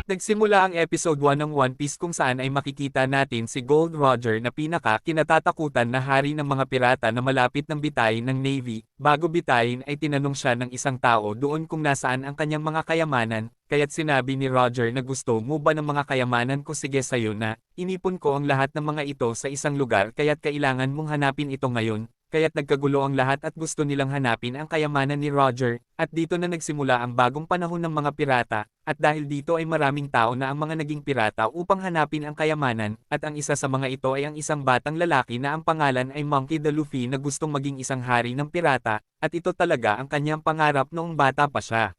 Nagsimula ang episode 1 ng One Piece kung saan ay makikita natin si Gold Roger na pinaka-kinatatakutan na hari ng mga pirata na malapit ng bitayin ng Navy. Bago bitayin ay tinanong siya ng isang tao doon kung nasaan ang kanyang mga kayamanan, kaya't sinabi ni Roger na gusto mo ba ng mga kayamanan ko, sige sayo na, inipon ko ang lahat ng mga ito sa isang lugar kaya't kailangan mong hanapin ito ngayon. Kaya't nagkagulo ang lahat at gusto nilang hanapin ang kayamanan ni Roger, at dito na nagsimula ang bagong panahon ng mga pirata, at dahil dito ay maraming tao na ang mga naging pirata upang hanapin ang kayamanan, at ang isa sa mga ito ay ang isang batang lalaki na ang pangalan ay Monkey D. Luffy na gustong maging isang hari ng pirata, at ito talaga ang kanyang pangarap noong bata pa siya.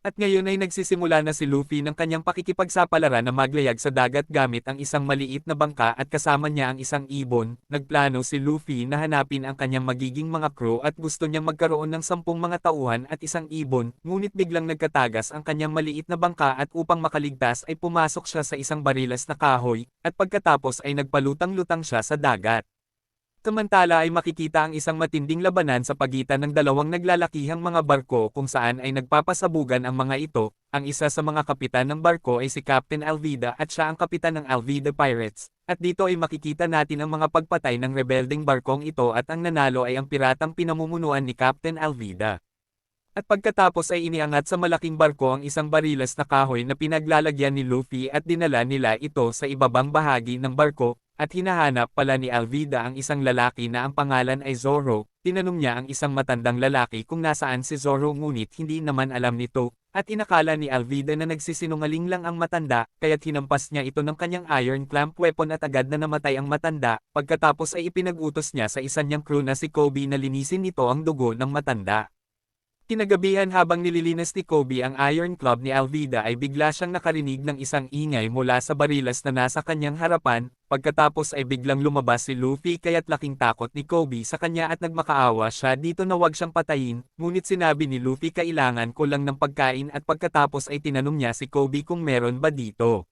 At ngayon ay nagsisimula na si Luffy ng kanyang pakikipagsapalaran na maglayag sa dagat gamit ang isang maliit na bangka at kasama niya ang isang ibon. Nagplano si Luffy na hanapin ang kanyang magiging mga crew at gusto niyang magkaroon ng 10 mga tauhan at isang ibon, ngunit biglang nagkatagas ang kanyang maliit na bangka at upang makaligtas ay pumasok siya sa isang barilas na kahoy, at pagkatapos ay nagpalutang-lutang siya sa dagat. Samantala ay makikita ang isang matinding labanan sa pagitan ng dalawang naglalakihang mga barko kung saan ay nagpapasabugan ang mga ito. Ang isa sa mga kapitan ng barko ay si Captain Alvida at siya ang kapitan ng Alvida Pirates. At dito ay makikita natin ang mga pagpatay ng rebelding barkong ito at ang nanalo ay ang piratang pinamumunuan ni Captain Alvida. At pagkatapos ay iniangat sa malaking barko ang isang barilas na kahoy na pinaglalagyan ni Luffy at dinala nila ito sa ibabang bahagi ng barko. At hinahanap pala ni Alvida ang isang lalaki na ang pangalan ay Zoro. Tinanong niya ang isang matandang lalaki kung nasaan si Zoro ngunit hindi naman alam nito, at inakala ni Alvida na nagsisinungaling lang ang matanda, kaya't hinampas niya ito ng kanyang iron clamp weapon at agad na namatay ang matanda. Pagkatapos ay ipinag-utos niya sa isa niyang crew na si Kobe na linisin nito ang dugo ng matanda. Kinagabihan habang nililinis ni Kobe ang Iron Club ni Alvida ay bigla siyang nakarinig ng isang ingay mula sa barilas na nasa kanyang harapan, pagkatapos ay biglang lumabas si Luffy kaya't laking takot ni Kobe sa kanya at nagmakaawa siya dito na wag siyang patayin, ngunit sinabi ni Luffy kailangan ko lang ng pagkain at pagkatapos ay tinanong niya si Kobe kung meron ba dito.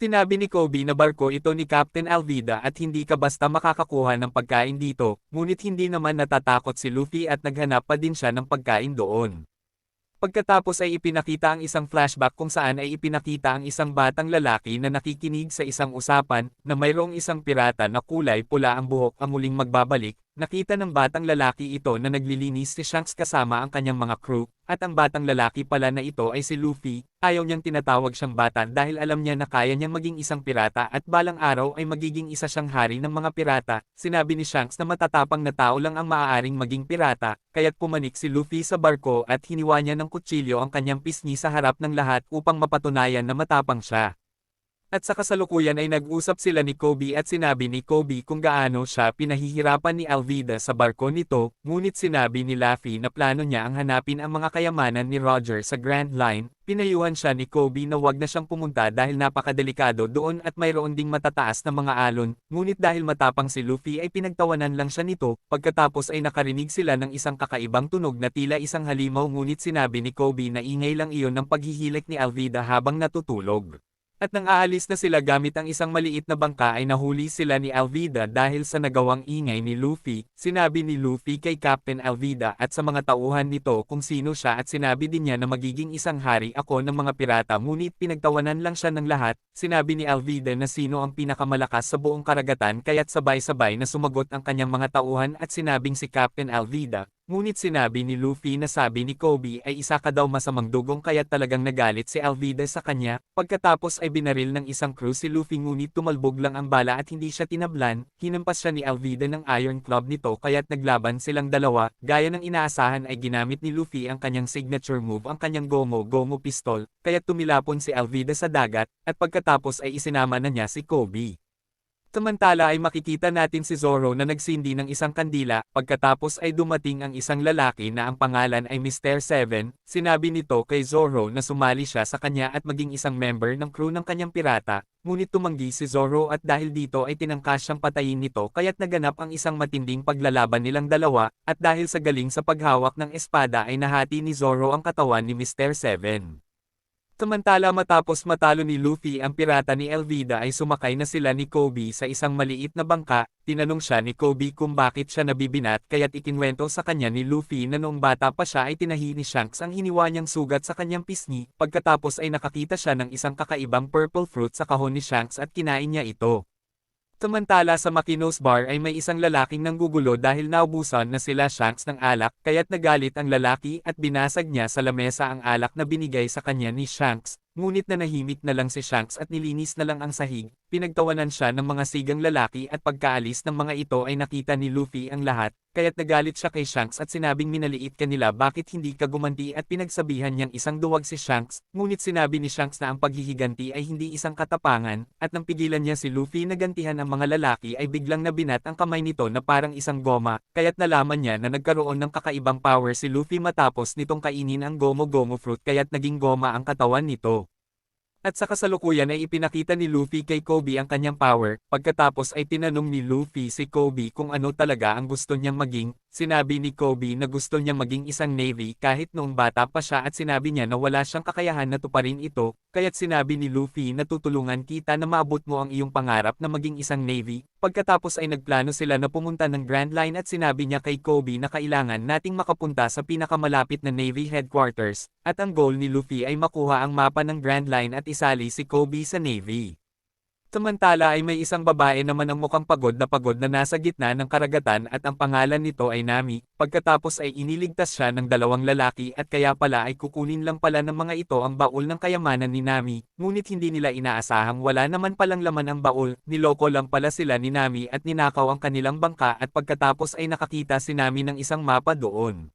Sinabi ni Kobe na barko ito ni Captain Alvida at hindi ka basta makakakuha ng pagkain dito, ngunit hindi naman natatakot si Luffy at naghanap pa din siya ng pagkain doon. Pagkatapos ay ipinakita ang isang flashback kung saan ay ipinakita ang isang batang lalaki na nakikinig sa isang usapan na mayroong isang pirata na kulay pula ang buhok ang muling magbabalik. Nakita ng batang lalaki ito na naglilinis si Shanks kasama ang kanyang mga crew, at ang batang lalaki pala na ito ay si Luffy. Ayaw niyang tinatawag siyang bata dahil alam niya na kaya niyang maging isang pirata at balang araw ay magiging isa siyang hari ng mga pirata. Sinabi ni Shanks na matatapang na tao lang ang maaaring maging pirata, kaya't pumanik si Luffy sa barko at hiniwa niya ng kutsilyo ang kanyang pisngi sa harap ng lahat upang mapatunayan na matapang siya. At sa kasalukuyan ay nag-usap sila ni Kobe at sinabi ni Kobe kung gaano siya pinahihirapan ni Alvida sa barko nito, ngunit sinabi ni Luffy na plano niya ang hanapin ang mga kayamanan ni Roger sa Grand Line. Pinayuhan siya ni Kobe na wag na siyang pumunta dahil napakadelikado doon at mayroon ding matataas na mga alon, ngunit dahil matapang si Luffy ay pinagtawanan lang siya nito. Pagkatapos ay nakarinig sila ng isang kakaibang tunog na tila isang halimaw, ngunit sinabi ni Kobe na ingay lang iyon ng paghihilik ni Alvida habang natutulog. At nang aalis na sila gamit ang isang maliit na bangka ay nahuli sila ni Alvida dahil sa nagawang ingay ni Luffy. Sinabi ni Luffy kay Captain Alvida at sa mga tauhan nito kung sino siya at sinabi din niya na magiging isang hari ako ng mga pirata, ngunit pinagtawanan lang siya ng lahat. Sinabi ni Alvida na sino ang pinakamalakas sa buong karagatan kaya't sabay-sabay na sumagot ang kanyang mga tauhan at sinabing si Captain Alvida. Ngunit sinabi ni Luffy na sabi ni Kobe ay isa ka daw masamang dugong kaya talagang nagalit si Alvida sa kanya. Pagkatapos ay binaril ng isang crew si Luffy ngunit tumalbog lang ang bala at hindi siya tinablan. Hinampas siya ni Alvida ng Iron Club nito kaya't naglaban silang dalawa. Gaya ng inaasahan ay ginamit ni Luffy ang kanyang signature move, ang kanyang Gomu pistol, kaya't tumilapon si Alvida sa dagat, at pagkatapos ay isinama na niya si Kobe. Samantala ay makikita natin si Zoro na nagsindi ng isang kandila, pagkatapos ay dumating ang isang lalaki na ang pangalan ay Mr. Seven. Sinabi nito kay Zoro na sumali siya sa kanya at maging isang member ng crew ng kanyang pirata, ngunit tumanggi si Zoro at dahil dito ay tinangkas siyang patayin nito kaya't naganap ang isang matinding paglalaban nilang dalawa, at dahil sa galing sa paghawak ng espada ay nahati ni Zoro ang katawan ni Mr. Seven. Samantala matapos matalo ni Luffy ang pirata ni Elvida ay sumakay na sila ni Kobe sa isang maliit na bangka, tinanong siya ni Kobe kung bakit siya nabibinat kaya't ikinwento sa kanya ni Luffy na noong bata pa siya ay tinahi ni Shanks ang hiniwa niyang sugat sa kanyang pisngi, pagkatapos ay nakakita siya ng isang kakaibang purple fruit sa kahon ni Shanks at kinain niya ito. Samantala sa Makinos Bar ay may isang lalaking nanggugulo dahil naubusan na sila Shanks ng alak kaya't nagalit ang lalaki at binasag niya sa lamesa ang alak na binigay sa kanya ni Shanks, ngunit nanahimik na lang si Shanks at nilinis na lang ang sahig, pinagtawanan siya ng mga sigang lalaki at pagkaalis ng mga ito ay nakita ni Luffy ang lahat, kaya't nagalit siya kay Shanks at sinabing minaliit ka nila bakit hindi ka gumanti at pinagsabihan niyang isang duwag si Shanks, ngunit sinabi ni Shanks na ang paghihiganti ay hindi isang katapangan, at nang pigilan niya si Luffy na gantihan ang mga lalaki ay biglang nabinat ang kamay nito na parang isang goma, kaya't nalaman niya na nagkaroon ng kakaibang power si Luffy matapos nitong kainin ang Gomu Gomu fruit kaya't naging goma ang katawan nito. At sa kasalukuyan ay ipinakita ni Luffy kay Kobe ang kanyang power, pagkatapos ay tinanong ni Luffy si Kobe kung ano talaga ang gusto niyang maging, sinabi ni Kobe na gusto niyang maging isang Navy kahit noong bata pa siya at sinabi niya na wala siyang kakayahan na tuparin ito, kaya't sinabi ni Luffy na tutulungan kita na maabot mo ang iyong pangarap na maging isang Navy, pagkatapos ay nagplano sila na pumunta ng Grand Line at sinabi niya kay Kobe na kailangan nating makapunta sa pinakamalapit na Navy headquarters, at ang goal ni Luffy ay makuha ang mapa ng Grand Line at isali si Kobe sa Navy. Samantala ay may isang babae naman ang mukhang pagod na nasa gitna ng karagatan at ang pangalan nito ay Nami, pagkatapos ay iniligtas siya ng dalawang lalaki at kaya pala ay kukunin lang pala ng mga ito ang baul ng kayamanan ni Nami, ngunit hindi nila inaasahang wala naman palang laman ang baul, niloko lang pala sila ni Nami at ninakaw ang kanilang bangka at pagkatapos ay nakakita si Nami ng isang mapa doon.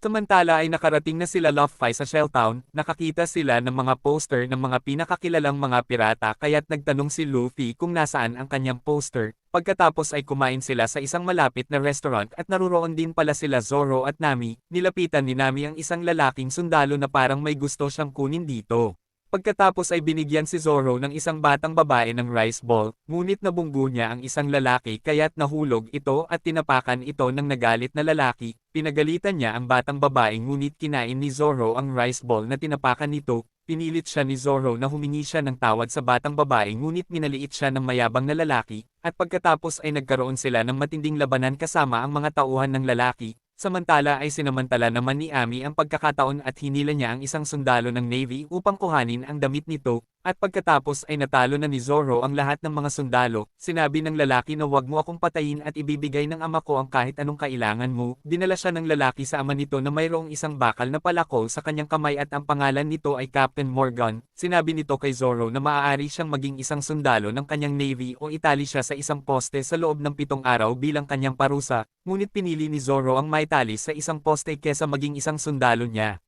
Samantala ay nakarating na sila Luffy sa Shelltown, nakakita sila ng mga poster ng mga pinakakilalang mga pirata kaya't nagtanong si Luffy kung nasaan ang kanyang poster, pagkatapos ay kumain sila sa isang malapit na restaurant at naruroon din pala sila Zoro at Nami, nilapitan ni Nami ang isang lalaking sundalo na parang may gusto siyang kunin dito. Pagkatapos ay binigyan si Zoro ng isang batang babae ng rice ball, ngunit nabunggo niya ang isang lalaki kaya't nahulog ito at tinapakan ito ng nagalit na lalaki, pinagalitan niya ang batang babae ngunit kinain ni Zoro ang rice ball na tinapakan nito, pinilit siya ni Zoro na humingi siya ng tawad sa batang babae ngunit minaliit siya ng mayabang na lalaki, at pagkatapos ay nagkaroon sila ng matinding labanan kasama ang mga tauhan ng lalaki. Samantala ay sinamantala naman ni Ami ang pagkakataon at hinila niya ang isang sundalo ng Navy upang kuhanin ang damit nito, at pagkatapos ay natalo na ni Zoro ang lahat ng mga sundalo, sinabi ng lalaki na wag mo akong patayin at ibibigay ng ama ko ang kahit anong kailangan mo, dinala siya ng lalaki sa ama nito na mayroong isang bakal na palako sa kanyang kamay at ang pangalan nito ay Captain Morgan, sinabi nito kay Zoro na maaari siyang maging isang sundalo ng kanyang Navy o itali siya sa isang poste sa loob ng 7 araw bilang kanyang parusa, ngunit pinili ni Zoro ang maitali sa isang poste kesa maging isang sundalo niya.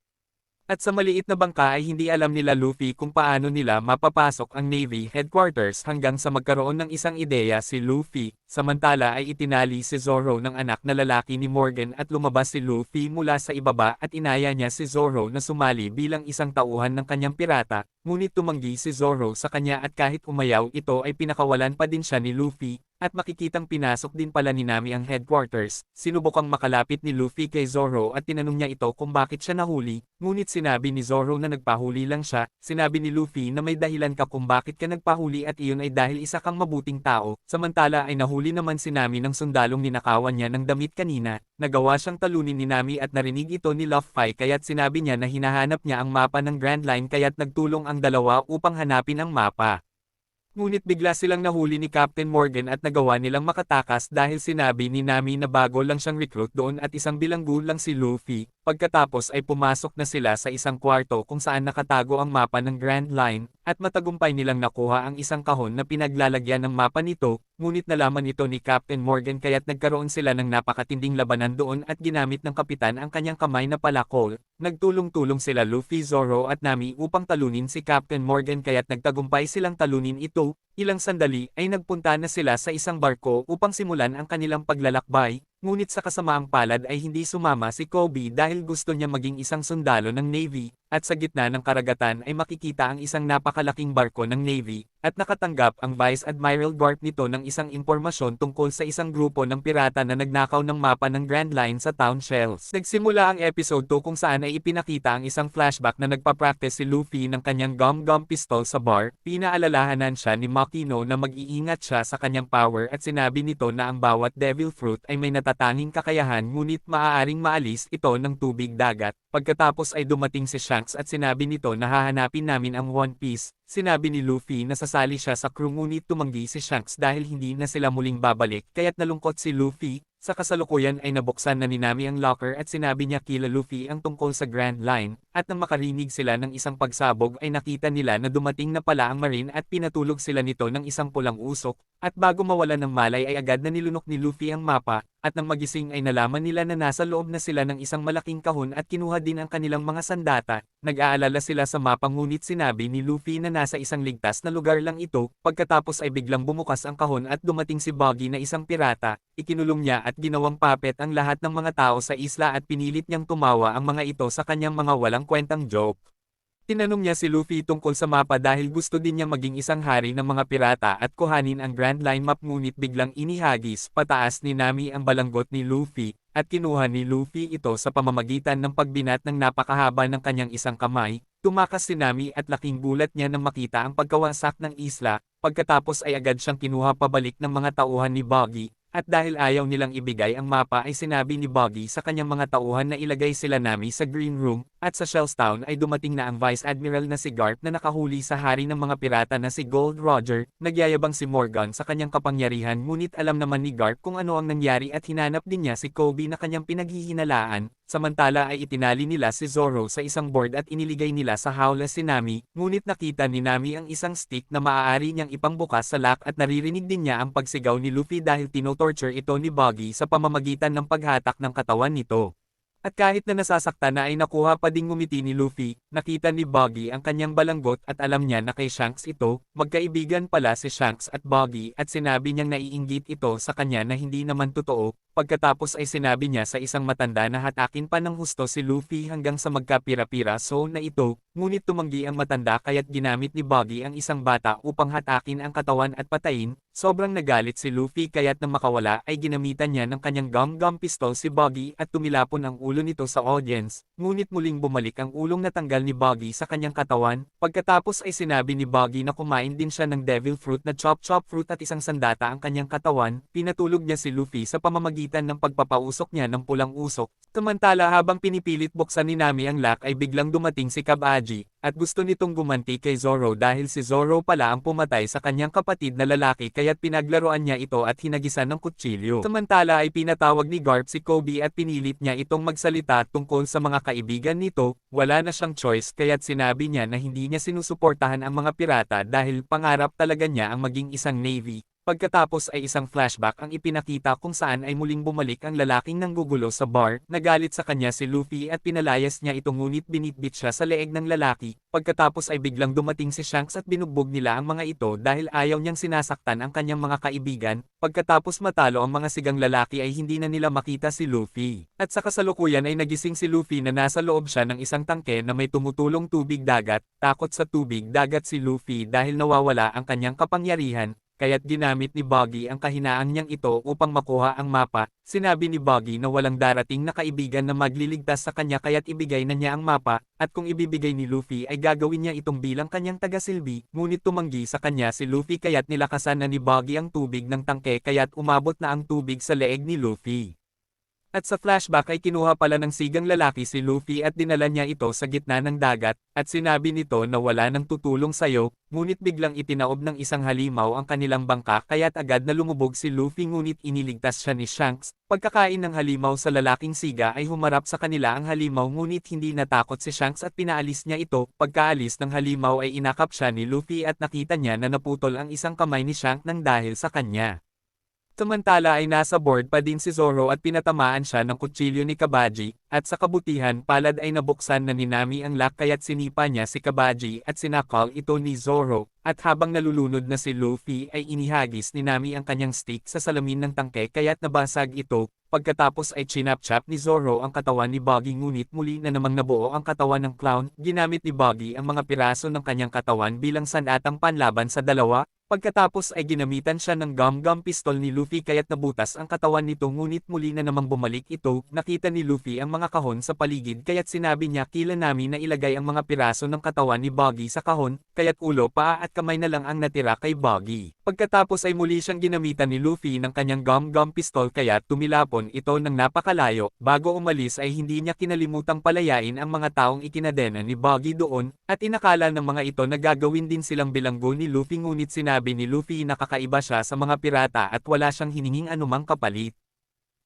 At sa maliit na bangka ay hindi alam nila Luffy kung paano nila mapapasok ang Navy headquarters hanggang sa magkaroon ng isang ideya si Luffy, samantala ay itinali si Zoro ng anak na lalaki ni Morgan at lumabas si Luffy mula sa ibaba at inaya niya si Zoro na sumali bilang isang tauhan ng kanyang pirata, ngunit tumanggi si Zoro sa kanya at kahit umayaw ito ay pinakawalan pa din siya ni Luffy. At makikitang pinasok din pala ni Nami ang headquarters, sinubukang makalapit ni Luffy kay Zoro at tinanong niya ito kung bakit siya nahuli, ngunit sinabi ni Zoro na nagpahuli lang siya, sinabi ni Luffy na may dahilan ka kung bakit ka nagpahuli at iyon ay dahil isa kang mabuting tao, samantala ay nahuli naman si Nami ng sundalong ninakawan niya ng damit kanina, nagawa siyang talunin ni Nami at narinig ito ni Luffy kaya't sinabi niya na hinahanap niya ang mapa ng Grand Line kaya't nagtulong ang dalawa upang hanapin ang mapa. Ngunit bigla silang nahuli ni Captain Morgan at nagawa nilang makatakas dahil sinabi ni Nami na bago lang siyang recruit doon at isang bilanggo lang si Luffy, pagkatapos ay pumasok na sila sa isang kwarto kung saan nakatago ang mapa ng Grand Line, at matagumpay nilang nakuha ang isang kahon na pinaglalagyan ng mapa nito, ngunit nalaman ito ni Captain Morgan kaya't nagkaroon sila ng napakatinding labanan doon at ginamit ng kapitan ang kanyang kamay na palakol. Nagtulong-tulong sila Luffy, Zoro at Nami upang talunin si Captain Morgan kaya't nagtagumpay silang talunin ito. Ilang sandali ay nagpunta na sila sa isang barko upang simulan ang kanilang paglalakbay, ngunit sa kasamaang palad ay hindi sumama si Kobe dahil gusto niya maging isang sundalo ng Navy, at sa gitna ng karagatan ay makikita ang isang napakalaking barko ng Navy, at nakatanggap ang Vice Admiral Garp nito ng isang impormasyon tungkol sa isang grupo ng pirata na nagnakaw ng mapa ng Grand Line sa Town Shells. Nagsimula ang episode 2 kung saan ay ipinakita ang isang flashback na nagpa-practice si Luffy ng kanyang gum-gum pistol sa bar. Pinaalalahanan siya ni Makino na mag-iingat siya sa kanyang power at sinabi nito na ang bawat Devil Fruit ay may natatanging kakayahan ngunit maaaring maalis ito ng tubig dagat. Pagkatapos ay dumating si Shanks at sinabi nito na hahanapin namin ang One Piece. Sinabi ni Luffy na sasali siya sa crew ngunit tumanggi si Shanks dahil hindi na sila muling babalik kaya't nalungkot si Luffy. Sa kasalukuyan ay nabuksan na ni Nami ang locker at sinabi niya kila Luffy ang tungkol sa Grand Line, at nang makarinig sila ng isang pagsabog ay nakita nila na dumating na pala ang Marine at pinatulog sila nito ng isang pulang usok, at bago mawalan ng malay ay agad na nilunok ni Luffy ang mapa, at nang magising ay nalaman nila na nasa loob na sila ng isang malaking kahon at kinuha din ang kanilang mga sandata. Nag-aalala sila sa mapa ngunit sinabi ni Luffy na nasa isang ligtas na lugar lang ito, pagkatapos ay biglang bumukas ang kahon at dumating si Buggy na isang pirata, ikinulong niya at ginawang puppet ang lahat ng mga tao sa isla at pinilit niyang tumawa ang mga ito sa kanyang mga walang kwentang joke. Tinanong niya si Luffy tungkol sa mapa dahil gusto din niya maging isang hari ng mga pirata at kuhanin ang Grand Line map ngunit biglang inihagis pataas ni Nami ang balanggot ni Luffy, at kinuha ni Luffy ito sa pamamagitan ng pagbinat ng napakahaba ng kanyang isang kamay. Tumakas si Nami at laking gulat niya nang makita ang pagkawasak ng isla, pagkatapos ay agad siyang kinuha pabalik ng mga tauhan ni Buggy. At dahil ayaw nilang ibigay ang mapa ay sinabi ni Buggy sa kanyang mga tauhan na ilagay sila Nami sa Green Room, at sa Shells Town ay dumating na ang Vice Admiral na si Garp na nakahuli sa hari ng mga pirata na si Gold Roger. Nagyayabang si Morgan sa kanyang kapangyarihan ngunit alam naman ni Garp kung ano ang nangyari at hinanap din niya si Kobe na kanyang pinaghihinalaan. Samantala ay itinali nila si Zoro sa isang board at iniligay nila sa hawla si Nami, ngunit nakita ni Nami ang isang stick na maaari niyang ipangbukas sa lock at naririnig din niya ang pagsigaw ni Luffy dahil tinotorture ito ni Buggy sa pamamagitan ng paghatak ng katawan nito. At kahit na nasasaktan na ay nakuha pa ding ngumiti ni Luffy, nakita ni Buggy ang kanyang balanggot at alam niya na kay Shanks ito. Magkaibigan pala si Shanks at Buggy at sinabi niyang naiinggit ito sa kanya na hindi naman totoo. Pagkatapos ay sinabi niya sa isang matanda na hatakin pa ng husto si Luffy hanggang sa magkapira-pira na ito, ngunit tumanggi ang matanda kaya't ginamit ni Buggy ang isang bata upang hatakin ang katawan at patayin. Sobrang nagalit si Luffy kaya't nang makawala ay ginamitan niya ng kanyang gum-gum pistol si Buggy at tumilapon ang ulo nito sa audience, ngunit muling bumalik ang ulong natanggal ni Buggy sa kanyang katawan. Pagkatapos ay sinabi ni Buggy na kumain din siya ng Devil Fruit na chop-chop fruit at isang sandata ang kanyang katawan. Pinatulog niya si Luffy sa pamamagitan ng pagpapausok niya ng pulang usok. Samantala habang pinipilit buksan ni Nami ang lock ay biglang dumating si Kabaji, at gusto nitong gumanti kay Zoro dahil si Zoro pala ang pumatay sa kanyang kapatid na lalaki kaya't pinaglaruan niya ito at hinagisan ng kutsilyo. Samantala ay pinatawag ni Garp si Kobe at pinilit niya itong magsalita tungkol sa mga kaibigan nito. Wala na siyang choice kaya't sinabi niya na hindi niya sinusuportahan ang mga pirata dahil pangarap talaga niya ang maging isang Navy. Pagkatapos ay isang flashback ang ipinakita kung saan ay muling bumalik ang lalaking nanggugulo sa bar. Nagalit sa kanya si Luffy at pinalayas niya ito ngunit binitbit siya sa leeg ng lalaki. Pagkatapos ay biglang dumating si Shanks at binugbog nila ang mga ito dahil ayaw niyang sinasaktan ang kanyang mga kaibigan. Pagkatapos matalo ang mga sigang lalaki ay hindi na nila makita si Luffy. At sa kasalukuyan ay nagising si Luffy na nasa loob siya ng isang tangke na may tumutulong tubig dagat. Takot sa tubig dagat si Luffy dahil nawawala ang kanyang kapangyarihan. Kaya't ginamit ni Buggy ang kahinaan niyang ito upang makuha ang mapa. Sinabi ni Buggy na walang darating na kaibigan na magliligtas sa kanya kaya't ibigay na niya ang mapa, at kung ibibigay ni Luffy ay gagawin niya itong bilang kanyang tagasilbi, ngunit tumanggi sa kanya si Luffy kaya't nilakasan na ni Buggy ang tubig ng tangke kaya't umabot na ang tubig sa leeg ni Luffy. At sa flashback ay kinuha pala ng sigang lalaki si Luffy at dinala niya ito sa gitna ng dagat, at sinabi nito na wala nang tutulong sayo, ngunit biglang itinaob ng isang halimaw ang kanilang bangka kaya't agad na lumubog si Luffy ngunit iniligtas siya ni Shanks. Pagkakain ng halimaw sa lalaking siga ay humarap sa kanila ang halimaw ngunit hindi natakot si Shanks at pinaalis niya ito. Pagkaalis ng halimaw ay inakap siya ni Luffy at nakita niya na naputol ang isang kamay ni Shanks nang dahil sa kanya. Samantala ay nasa board pa din si Zoro at pinatamaan siya ng kutsilyo ni Kabaji, at sa kabutihan palad ay nabuksan na ni Nami ang lock kaya't sinipa niya si Kabaji at sinakal ito ni Zoro, at habang nalulunod na si Luffy ay inihagis ni Nami ang kanyang stick sa salamin ng tangke kaya't nabasag ito, pagkatapos ay chinap-chap ni Zoro ang katawan ni Buggy ngunit muli na namang nabuo ang katawan ng clown, ginamit ni Buggy ang mga piraso ng kanyang katawan bilang sandatang panlaban sa dalawa. Pagkatapos ay ginamitan siya ng gum-gum pistol ni Luffy kaya't nabutas ang katawan nito ngunit muli na namang bumalik ito, nakita ni Luffy ang mga kahon sa paligid kaya't sinabi niya kila Nami na ilagay ang mga piraso ng katawan ni Buggy sa kahon, kaya't ulo, paa at kamay na lang ang natira kay Buggy. Pagkatapos ay muli siyang ginamitan ni Luffy ng kanyang gum-gum pistol kaya't tumilapon ito ng napakalayo, bago umalis ay hindi niya kinalimutang palayain ang mga taong ikinadena ni Buggy doon, at inakala ng mga ito na gagawin din silang bilanggo ni Luffy ngunit sinabi ni Luffy na kakaiba siya sa mga pirata at wala siyang hininging anumang kapalit.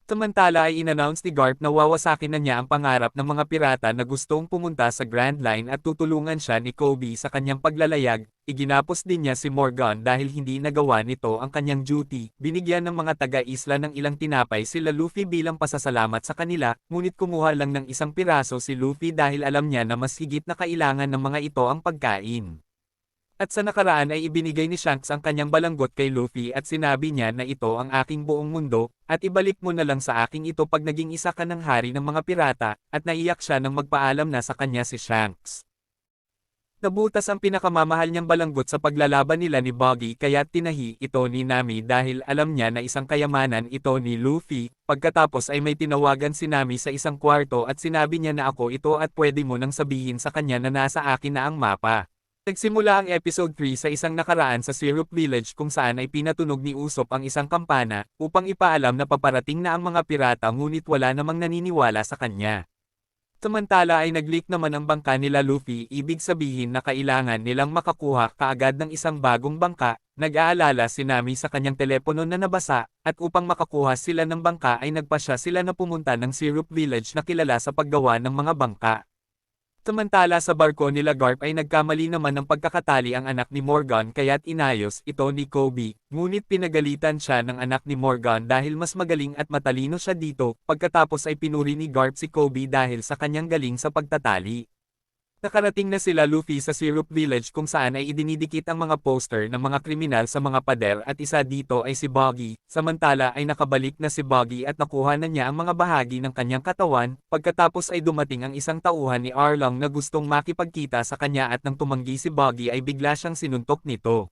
Samantala ay in-announce ni Garp na wawasakin na niya ang pangarap ng mga pirata na gustong pumunta sa Grand Line at tutulungan siya ni Kobe sa kanyang paglalayag. Iginapos din niya si Morgan dahil hindi nagawa nito ang kanyang duty. Binigyan ng mga taga-isla ng ilang tinapay sila Luffy bilang pasasalamat sa kanila, ngunit kumuha lang ng isang piraso si Luffy dahil alam niya na mas higit na kailangan ng mga ito ang pagkain. At sa nakaraan ay ibinigay ni Shanks ang kanyang balanggot kay Luffy at sinabi niya na ito ang aking buong mundo, at ibalik mo na lang sa aking ito pag naging isa ka ng hari ng mga pirata, at naiyak siya nang magpaalam na sa kanya si Shanks. Nabutas ang pinakamamahal niyang balanggot sa paglalaban nila ni Buggy kaya tinahi ito ni Nami dahil alam niya na isang kayamanan ito ni Luffy, pagkatapos ay may tinawagan si Nami sa isang kwarto at sinabi niya na ako ito at pwede mo nang sabihin sa kanya na nasa akin na ang mapa. Nagsimula ang episode 3 sa isang nakaraan sa Syrup Village kung saan ay pinatunog ni Usopp ang isang kampana, upang ipaalam na paparating na ang mga pirata ngunit wala namang naniniwala sa kanya. Samantala ay nag-leak naman ang bangka nila Luffy, ibig sabihin na kailangan nilang makakuha kaagad ng isang bagong bangka, nag-aalala si Nami sa kanyang telepono na nabasa, at upang makakuha sila ng bangka ay nagpasya sila na pumunta ng Syrup Village na kilala sa paggawa ng mga bangka. Samantala sa barko nila Garp ay nagkamali naman ng pagkakatali ang anak ni Morgan kaya't inayos ito ni Kobe, ngunit pinagalitan siya ng anak ni Morgan dahil mas magaling at matalino siya dito, pagkatapos ay pinuri ni Garp si Kobe dahil sa kanyang galing sa pagtatali. Nakarating na sila Luffy sa Syrup Village kung saan ay idinidikit ang mga poster ng mga kriminal sa mga pader at isa dito ay si Buggy, samantala ay nakabalik na si Buggy at nakuha na niya ang mga bahagi ng kanyang katawan, pagkatapos ay dumating ang isang tauhan ni Arlong na gustong makipagkita sa kanya at nang tumanggi si Buggy ay bigla siyang sinuntok nito.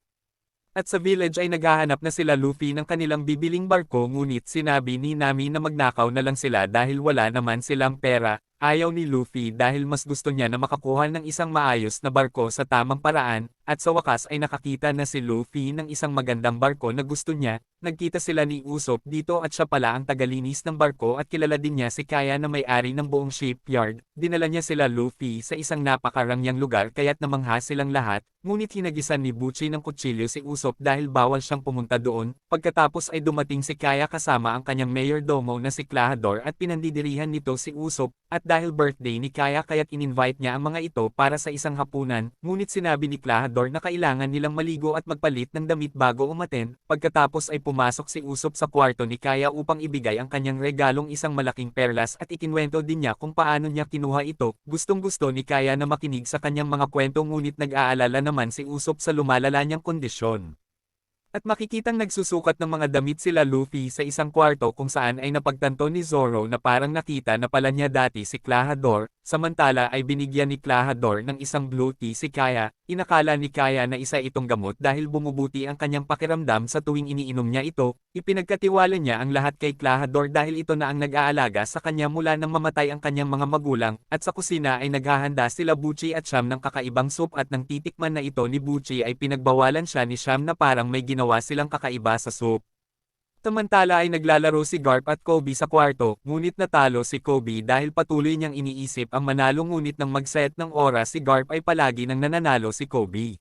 At sa village ay naghahanap na sila Luffy ng kanilang bibiling barko ngunit sinabi ni Nami na magnakaw na lang sila dahil wala naman silang pera. Ayaw ni Luffy dahil mas gusto niya na makakuha ng isang maayos na barko sa tamang paraan, at sa wakas ay nakakita na si Luffy ng isang magandang barko na gusto niya. Nagkita sila ni Usopp dito at siya pala ang tagalinis ng barko at kilala din niya si Kaya na may-ari ng buong shipyard. Dinala niya sila Luffy sa isang napakarangyang lugar kaya't namangha silang lahat, ngunit hinagisan ni Butchie ng kutsilyo si Usopp dahil bawal siyang pumunta doon. Pagkatapos ay dumating si Kaya kasama ang kanyang mayordomo na si Klahadore at pinandidirihan nito si Usopp, at dahil birthday ni Kaya kaya't in-invite niya ang mga ito para sa isang hapunan, ngunit sinabi ni Klahadore na kailangan nilang maligo at magpalit ng damit bago umaten. Pagkatapos ay pumasok si Usopp sa kwarto ni Kaya upang ibigay ang kanyang regalong isang malaking perlas at ikinwento din niya kung paano niya kinuha ito. Gustong-gusto ni Kaya na makinig sa kanyang mga kwento ngunit nag-aalala naman si Usopp sa lumalala niyang kondisyon. At makikitang nagsusukat ng mga damit sila Luffy sa isang kwarto kung saan ay napagtanto ni Zoro na parang nakita na pala niya dati si Klahadore, samantala ay binigyan ni Klahadore ng isang blue tea si Kaya. Inakala ni Kaya na isa itong gamot dahil bumubuti ang kanyang pakiramdam sa tuwing iniinom niya ito. Ipinagkatiwala niya ang lahat kay Klahadore dahil ito na ang nag-aalaga sa kanya mula nang mamatay ang kanyang mga magulang, at sa kusina ay naghahanda sila Butchie at Sham ng kakaibang soup at nang titikman na ito ni Butchie ay pinagbawalan siya ni Sham na parang may ginawa silang kakaiba sa soup. Samantala ay naglalaro si Garp at Kobe sa kwarto, ngunit natalo si Kobe dahil patuloy niyang iniisip ang manalo ngunit nang mag-set ng oras si Garp ay palagi nang nananalo si Kobe.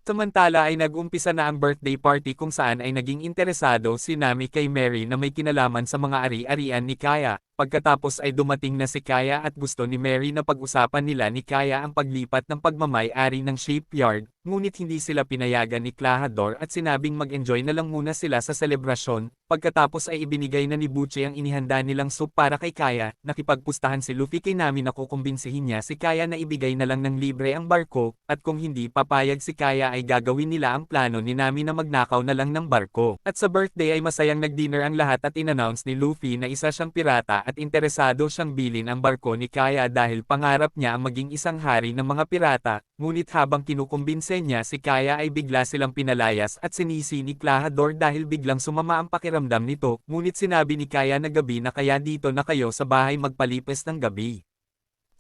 Samantala ay nag-umpisa na ang birthday party kung saan ay naging interesado si Nami kay Mary na may kinalaman sa mga ari-arian ni Kaya. Pagkatapos ay dumating na si Kaya at gusto ni Mary na pag-usapan nila ni Kaya ang paglipat ng pagmamay-ari ng shipyard, ngunit hindi sila pinayagan ni Klahadore at sinabing mag-enjoy na lang muna sila sa selebrasyon. Pagkatapos ay ibinigay na ni Butchie ang inihanda nilang soup para kay Kaya. Nakipagpustahan si Luffy kay Nami na kukumbinsihin niya si Kaya na ibigay na lang ng libre ang barko, at kung hindi papayag si Kaya ay gagawin nila ang plano ni Nami na magnakaw na lang ng barko. At sa birthday ay masayang nag-dinner ang lahat at inannounce ni Luffy na isa siyang pirata at interesado siyang bilhin ang barko ni Kaya dahil pangarap niya ang maging isang hari ng mga pirata, ngunit habang kinukumbinse niya si Kaya ay bigla silang pinalayas at sinisi ni Klahadore dahil biglang sumama ang pakiramdam nito, ngunit sinabi ni Kaya na gabi na kaya dito na kayo sa bahay magpalipas ng gabi.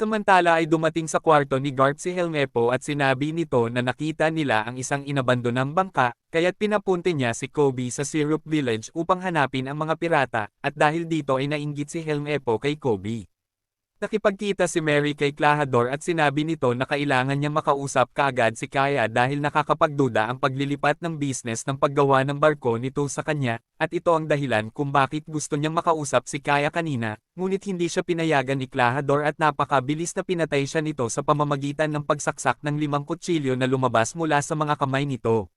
Samantala ay dumating sa kwarto ni Garp si Helmeppo at sinabi nito na nakita nila ang isang inabandonang bangka, kaya't pinapunte niya si Kobe sa Syrup Village upang hanapin ang mga pirata, at dahil dito ay nainggit si Helmeppo kay Kobe. Nakipagkita si Mary kay Klahadore at sinabi nito na kailangan niya makausap kaagad si Kaya dahil nakakapagduda ang paglilipat ng business ng paggawa ng barko nito sa kanya, at ito ang dahilan kung bakit gusto niyang makausap si Kaya kanina, ngunit hindi siya pinayagan ni Klahadore at napakabilis na pinatay siya nito sa pamamagitan ng pagsaksak ng 5 kutsilyo na lumabas mula sa mga kamay nito.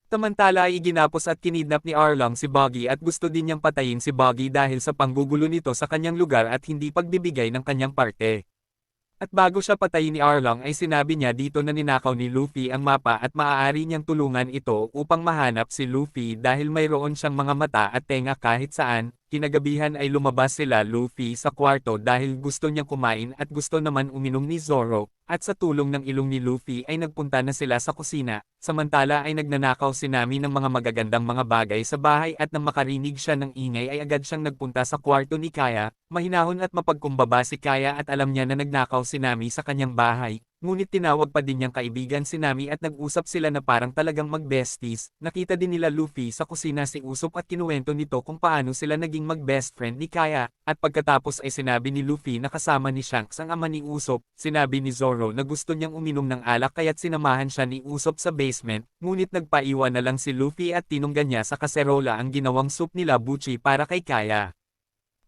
Samantala ay iginapos at kinidnap ni Arlong si Buggy at gusto din niyang patayin si Buggy dahil sa panggugulo nito sa kanyang lugar at hindi pagbibigay ng kanyang parte. At bago siya patayin ni Arlong ay sinabi niya dito na ninakaw ni Luffy ang mapa at maaari niyang tulungan ito upang mahanap si Luffy dahil mayroon siyang mga mata at tenga kahit saan. Kinagabihan ay lumabas sila Luffy sa kwarto dahil gusto niyang kumain at gusto naman uminom ni Zoro, at sa tulong ng ilong ni Luffy ay nagpunta na sila sa kusina, samantala ay nagnanakaw si Nami ng mga magagandang mga bagay sa bahay at nang makarinig siya ng ingay ay agad siyang nagpunta sa kwarto ni Kaya, mahinahon at mapagkumbaba si Kaya at alam niya na nagnakaw si Nami sa kanyang bahay. Ngunit tinawag pa din niyang kaibigan si Nami at nag-usap sila na parang talagang mag-besties. Nakita din nila Luffy sa kusina si Usopp at kinuwento nito kung paano sila naging mag-best friend ni Kaya, at pagkatapos ay sinabi ni Luffy na kasama ni Shanks ang ama ni Usopp. Sinabi ni Zoro na gusto niyang uminom ng alak kaya't sinamahan siya ni Usopp sa basement, ngunit nagpaiwan na lang si Luffy at tinunggan niya sa kaserola ang ginawang soup nila Butchie para kay Kaya.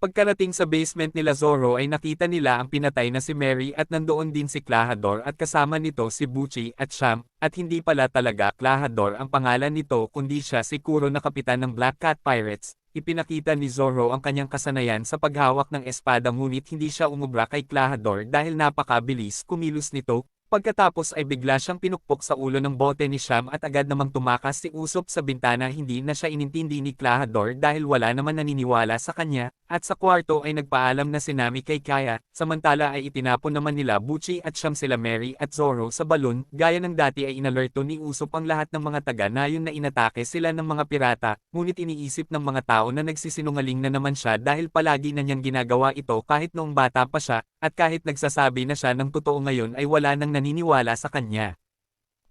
Pagkarating sa basement nila Zoro ay nakita nila ang pinatay na si Mary at nandoon din si Klahadore at kasama nito si Butchie at Sham, at hindi pala talaga Klahadore ang pangalan nito kundi siya si Kuro na kapitan ng Black Cat Pirates. Ipinakita ni Zoro ang kanyang kasanayan sa paghawak ng espada ngunit hindi siya umubra kay Klahadore dahil napakabilis kumilos nito. Pagkatapos ay bigla siyang pinukpok sa ulo ng bote ni Sham at agad namang tumakas si Usopp sa bintana. Hindi na siya inintindi ni Klahadore dahil wala naman naniniwala sa kanya, at sa kwarto ay nagpaalam na si Nami kay Kaya, samantala ay itinapon naman nila Butchie at Sham sila Mary at Zoro sa balon. Gaya ng dati ay inalerto ni Usopp ang lahat ng mga taga-nayon na inatake sila ng mga pirata, ngunit iniisip ng mga tao na nagsisinungaling na naman siya dahil palagi na niyang ginagawa ito kahit noong bata pa siya, at kahit nagsasabi na siya ng totoo ngayon ay wala nang naniniwala sa kanya.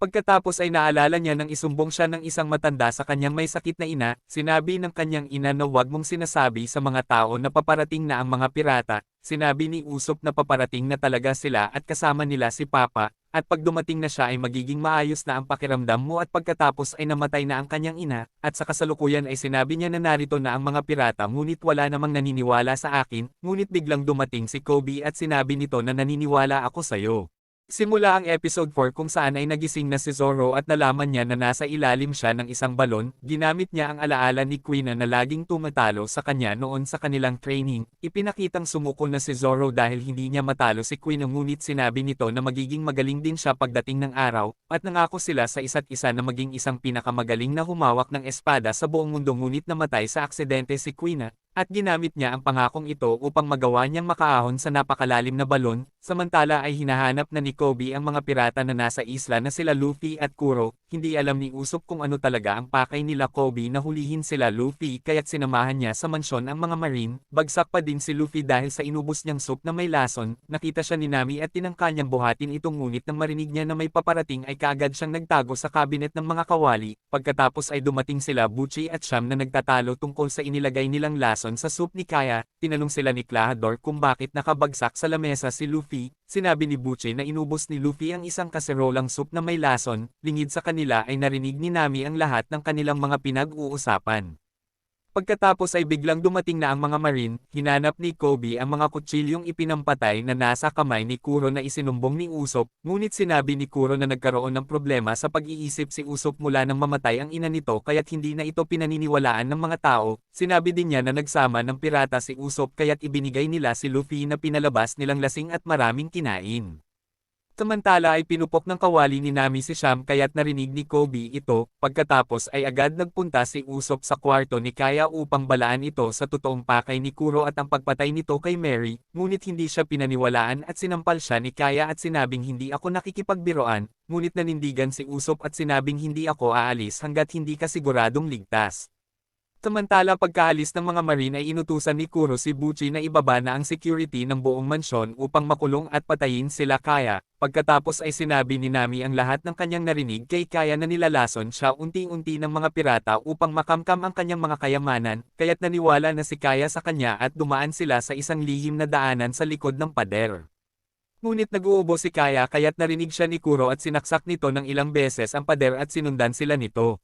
Pagkatapos ay naalala niya nang isumbong siya ng isang matanda sa kanyang may sakit na ina, sinabi ng kanyang ina na huwag mong sinasabi sa mga tao na paparating na ang mga pirata. Sinabi ni Usopp na paparating na talaga sila at kasama nila si Papa, at pag dumating na siya ay magiging maayos na ang pakiramdam mo, at pagkatapos ay namatay na ang kanyang ina, at sa kasalukuyan ay sinabi niya na narito na ang mga pirata ngunit wala namang naniniwala sa akin, ngunit biglang dumating si Kobe at sinabi nito na naniniwala ako sa'yo. Simula ang episode 4 kung saan ay nagising na si Zoro at nalaman niya na nasa ilalim siya ng isang balon. Ginamit niya ang alaala ni Queen na laging tumatalo sa kanya noon sa kanilang training. Ipinakitang sumuko na si Zoro dahil hindi niya matalo si Queen, ngunit sinabi nito na magiging magaling din siya pagdating ng araw, at nangako sila sa isa't isa na maging isang pinakamagaling na humawak ng espada sa buong mundo, ngunit namatay sa aksidente si Queen. At ginamit niya ang pangakong ito upang magawa niyang makaahon sa napakalalim na balon. Samantala ay hinahanap na ni Kobe ang mga pirata na nasa isla na sila Luffy at Kuro. Hindi alam ni Usopp kung ano talaga ang pakay nila Kobe na hulihin sila Luffy, kaya't sinamahan niya sa mansyon ang mga marine. Bagsak pa din si Luffy dahil sa inubos niyang soup na may lason. Nakita siya ni Nami at tinangka niyang buhatin ito, ngunit nang marinig niya na may paparating ay kaagad siyang nagtago sa cabinet ng mga kawali. Pagkatapos ay dumating sila Butchie at Sham na nagtatalo tungkol sa inilagay nilang lason sa soup ni Kaya. Tinanong sila ni Klahadore kung bakit nakabagsak sa lamesa si Luffy. Sinabi ni Butchie na inubos ni Luffy ang isang kaserolang soup na may lason. Lingid sa kanila ay narinig ni Nami ang lahat ng kanilang mga pinag-uusapan. Pagkatapos ay biglang dumating na ang mga Marine, hinanap ni Kobe ang mga kutsilyong ipinampatay na nasa kamay ni Kuro na isinumbong ni Usopp, ngunit sinabi ni Kuro na nagkaroon ng problema sa pag-iisip si Usopp mula nang mamatay ang ina nito kaya't hindi na ito pinaniniwalaan ng mga tao. Sinabi din niya na nagsama ng pirata si Usopp kaya't ibinigay nila si Luffy na pinalabas nilang lasing at maraming kinain. Samantala ay pinupok ng kawali ni Nami si Sham kaya't narinig ni Kobe ito, pagkatapos ay agad nagpunta si Usopp sa kwarto ni Kaya upang balaan ito sa totoong pakay ni Kuro at ang pagpatay nito kay Mary, ngunit hindi siya pinaniwalaan at sinampal siya ni Kaya at sinabing hindi ako nakikipagbiroan, ngunit nanindigan si Usopp at sinabing hindi ako aalis hanggat hindi ka siguradong ligtas. Samantala pagkaalis ng mga Marine ay inutusan ni Kuro si Buchi na ibaba na ang security ng buong mansyon upang makulong at patayin sila Kaya. Pagkatapos ay sinabi ni Nami ang lahat ng kanyang narinig kay Kaya na nilalason siya unti-unti ng mga pirata upang makamkam ang kanyang mga kayamanan, kaya't naniwala na si Kaya sa kanya at dumaan sila sa isang lihim na daanan sa likod ng pader. Ngunit nag-uubo si Kaya kaya't narinig siya ni Kuro at sinaksak nito ng ilang beses ang pader at sinundan sila nito.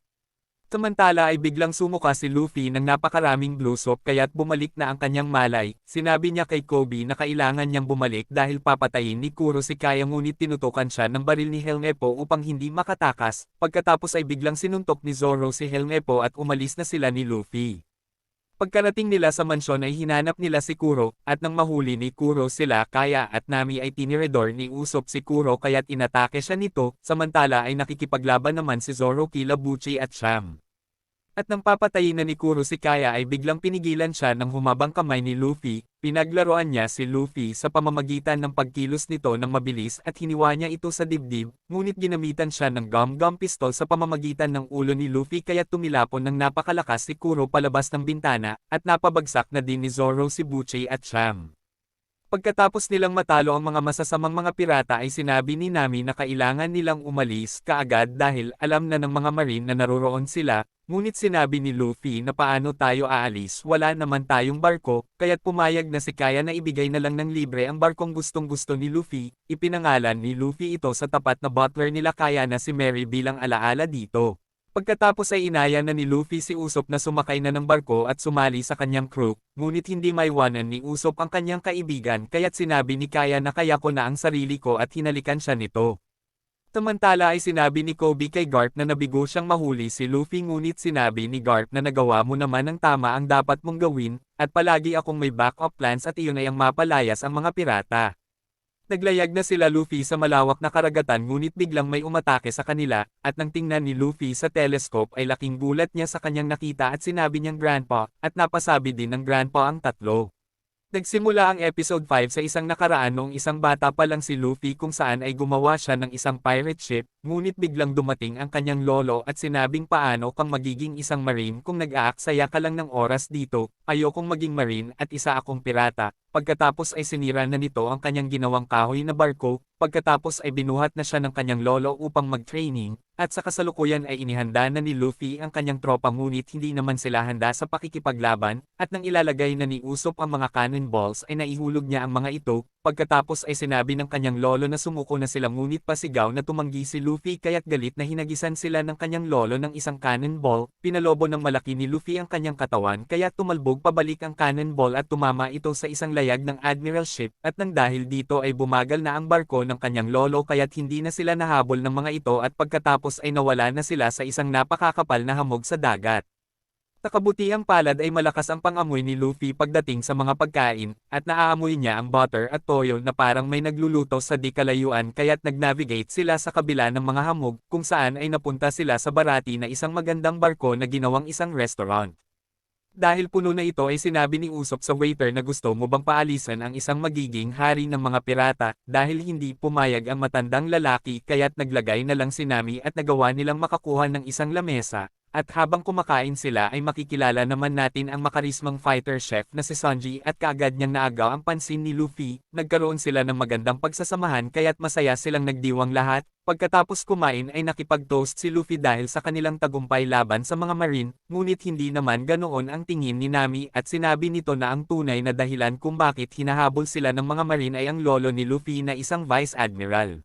Samantala ay biglang sumuka si Luffy ng napakaraming blue soap kaya't bumalik na ang kanyang malay. Sinabi niya kay Kobe na kailangan niyang bumalik dahil papatayin ni Kuro si Kaya ngunit tinutukan siya ng baril ni Helmepo upang hindi makatakas. Pagkatapos ay biglang sinuntok ni Zoro si Helmepo at umalis na sila ni Luffy. Pagkarating nila sa mansyon ay hinanap nila si Kuro, at nang mahuli ni Kuro sila Kaya at Nami ay tiniredor ni Usopp si Kuro kaya't inatake siya nito, samantala ay nakikipaglaban naman si Zoro kila Buchi at Sham. At nang papatayin na ni Kuro si Kaya ay biglang pinigilan siya ng humabang kamay ni Luffy, pinaglaruan niya si Luffy sa pamamagitan ng pagkilos nito ng mabilis at hiniwa niya ito sa dibdib, ngunit ginamitan siya ng gum-gum pistol sa pamamagitan ng ulo ni Luffy kaya tumilapon ng napakalakas si Kuro palabas ng bintana, at napabagsak na din ni Zoro si Buchi at Sham. Pagkatapos nilang matalo ang mga masasamang mga pirata ay sinabi ni Nami na kailangan nilang umalis kaagad dahil alam na ng mga Marine na naroroon sila, ngunit sinabi ni Luffy na paano tayo aalis, wala naman tayong barko, kaya't pumayag na si Kaya na ibigay na lang ng libre ang barkong gustong-gusto ni Luffy. Ipinangalan ni Luffy ito sa tapat na butler nila Kaya na si Mary bilang alaala dito. Pagkatapos ay inaya na ni Luffy si Usopp na sumakay na ng barko at sumali sa kanyang crew, ngunit hindi maiwanan ni Usopp ang kanyang kaibigan kaya't sinabi ni Kaya na kaya ko na ang sarili ko at hinalikan siya nito. Samantala ay sinabi ni Kobe kay Garp na nabigo siyang mahuli si Luffy ngunit sinabi ni Garp na nagawa mo naman ang tama ang dapat mong gawin, at palagi akong may backup plans at iyon ay ang mapalayas ang mga pirata. Naglayag na sila Luffy sa malawak na karagatan ngunit biglang may umatake sa kanila, at nang tingnan ni Luffy sa telescope ay laking gulat niya sa kanyang nakita at sinabi niyang Grandpa, at napasabi din ng Grandpa ang tatlo. Nagsimula ang episode 5 sa isang nakaraan noong isang bata pa lang si Luffy kung saan ay gumawa siya ng isang pirate ship, ngunit biglang dumating ang kanyang lolo at sinabing paano kang magiging isang marine kung nag-aaksaya ka lang ng oras dito, ayokong maging marine at isa akong pirata. Pagkatapos ay sinira na nito ang kanyang ginawang kahoy na barko, pagkatapos ay binuhat na siya ng kanyang lolo upang mag-training, at sa kasalukuyan ay inihanda na ni Luffy ang kanyang tropa ngunit hindi naman sila handa sa pakikipaglaban, at nang ilalagay na ni Usopp ang mga cannonballs ay naihulog niya ang mga ito, pagkatapos ay sinabi ng kanyang lolo na sumuko na sila ngunit pasigaw na tumanggi si Luffy kaya't galit na hinagisan sila ng kanyang lolo ng isang cannonball, pinalobo ng malaki ni Luffy ang kanyang katawan kaya tumalbog pabalik ang cannonball at tumama ito sa isang layag ng admiral ship, at nang dahil dito ay bumagal na ang barko ng kanyang lolo kaya't hindi na sila nahabol ng mga ito at pagkatapos ay nawala na sila sa isang napakakapal na hamog sa dagat. Nakabutihang palad ay malakas ang pangamoy ni Luffy pagdating sa mga pagkain, at naaamoy niya ang butter at toyo na parang may nagluluto sa di kalayuan kaya't nag-navigate sila sa kabila ng mga hamog, kung saan ay napunta sila sa Barati na isang magandang barko na ginawang isang restaurant. Dahil puno na ito ay sinabi ni Usopp sa waiter na gusto mo bang paalisan ang isang magiging hari ng mga pirata, dahil hindi pumayag ang matandang lalaki kaya't naglagay na lang si Nami at nagawa nilang makakuha ng isang lamesa. At habang kumakain sila ay makikilala naman natin ang makarismang fighter chef na si Sanji at kaagad niyang naagaw ang pansin ni Luffy, nagkaroon sila ng magandang pagsasamahan kaya't masaya silang nagdiwang lahat. Pagkatapos kumain ay nakipag-toast si Luffy dahil sa kanilang tagumpay laban sa mga Marine, ngunit hindi naman ganoon ang tingin ni Nami at sinabi nito na ang tunay na dahilan kung bakit hinahabol sila ng mga Marine ay ang lolo ni Luffy na isang Vice Admiral.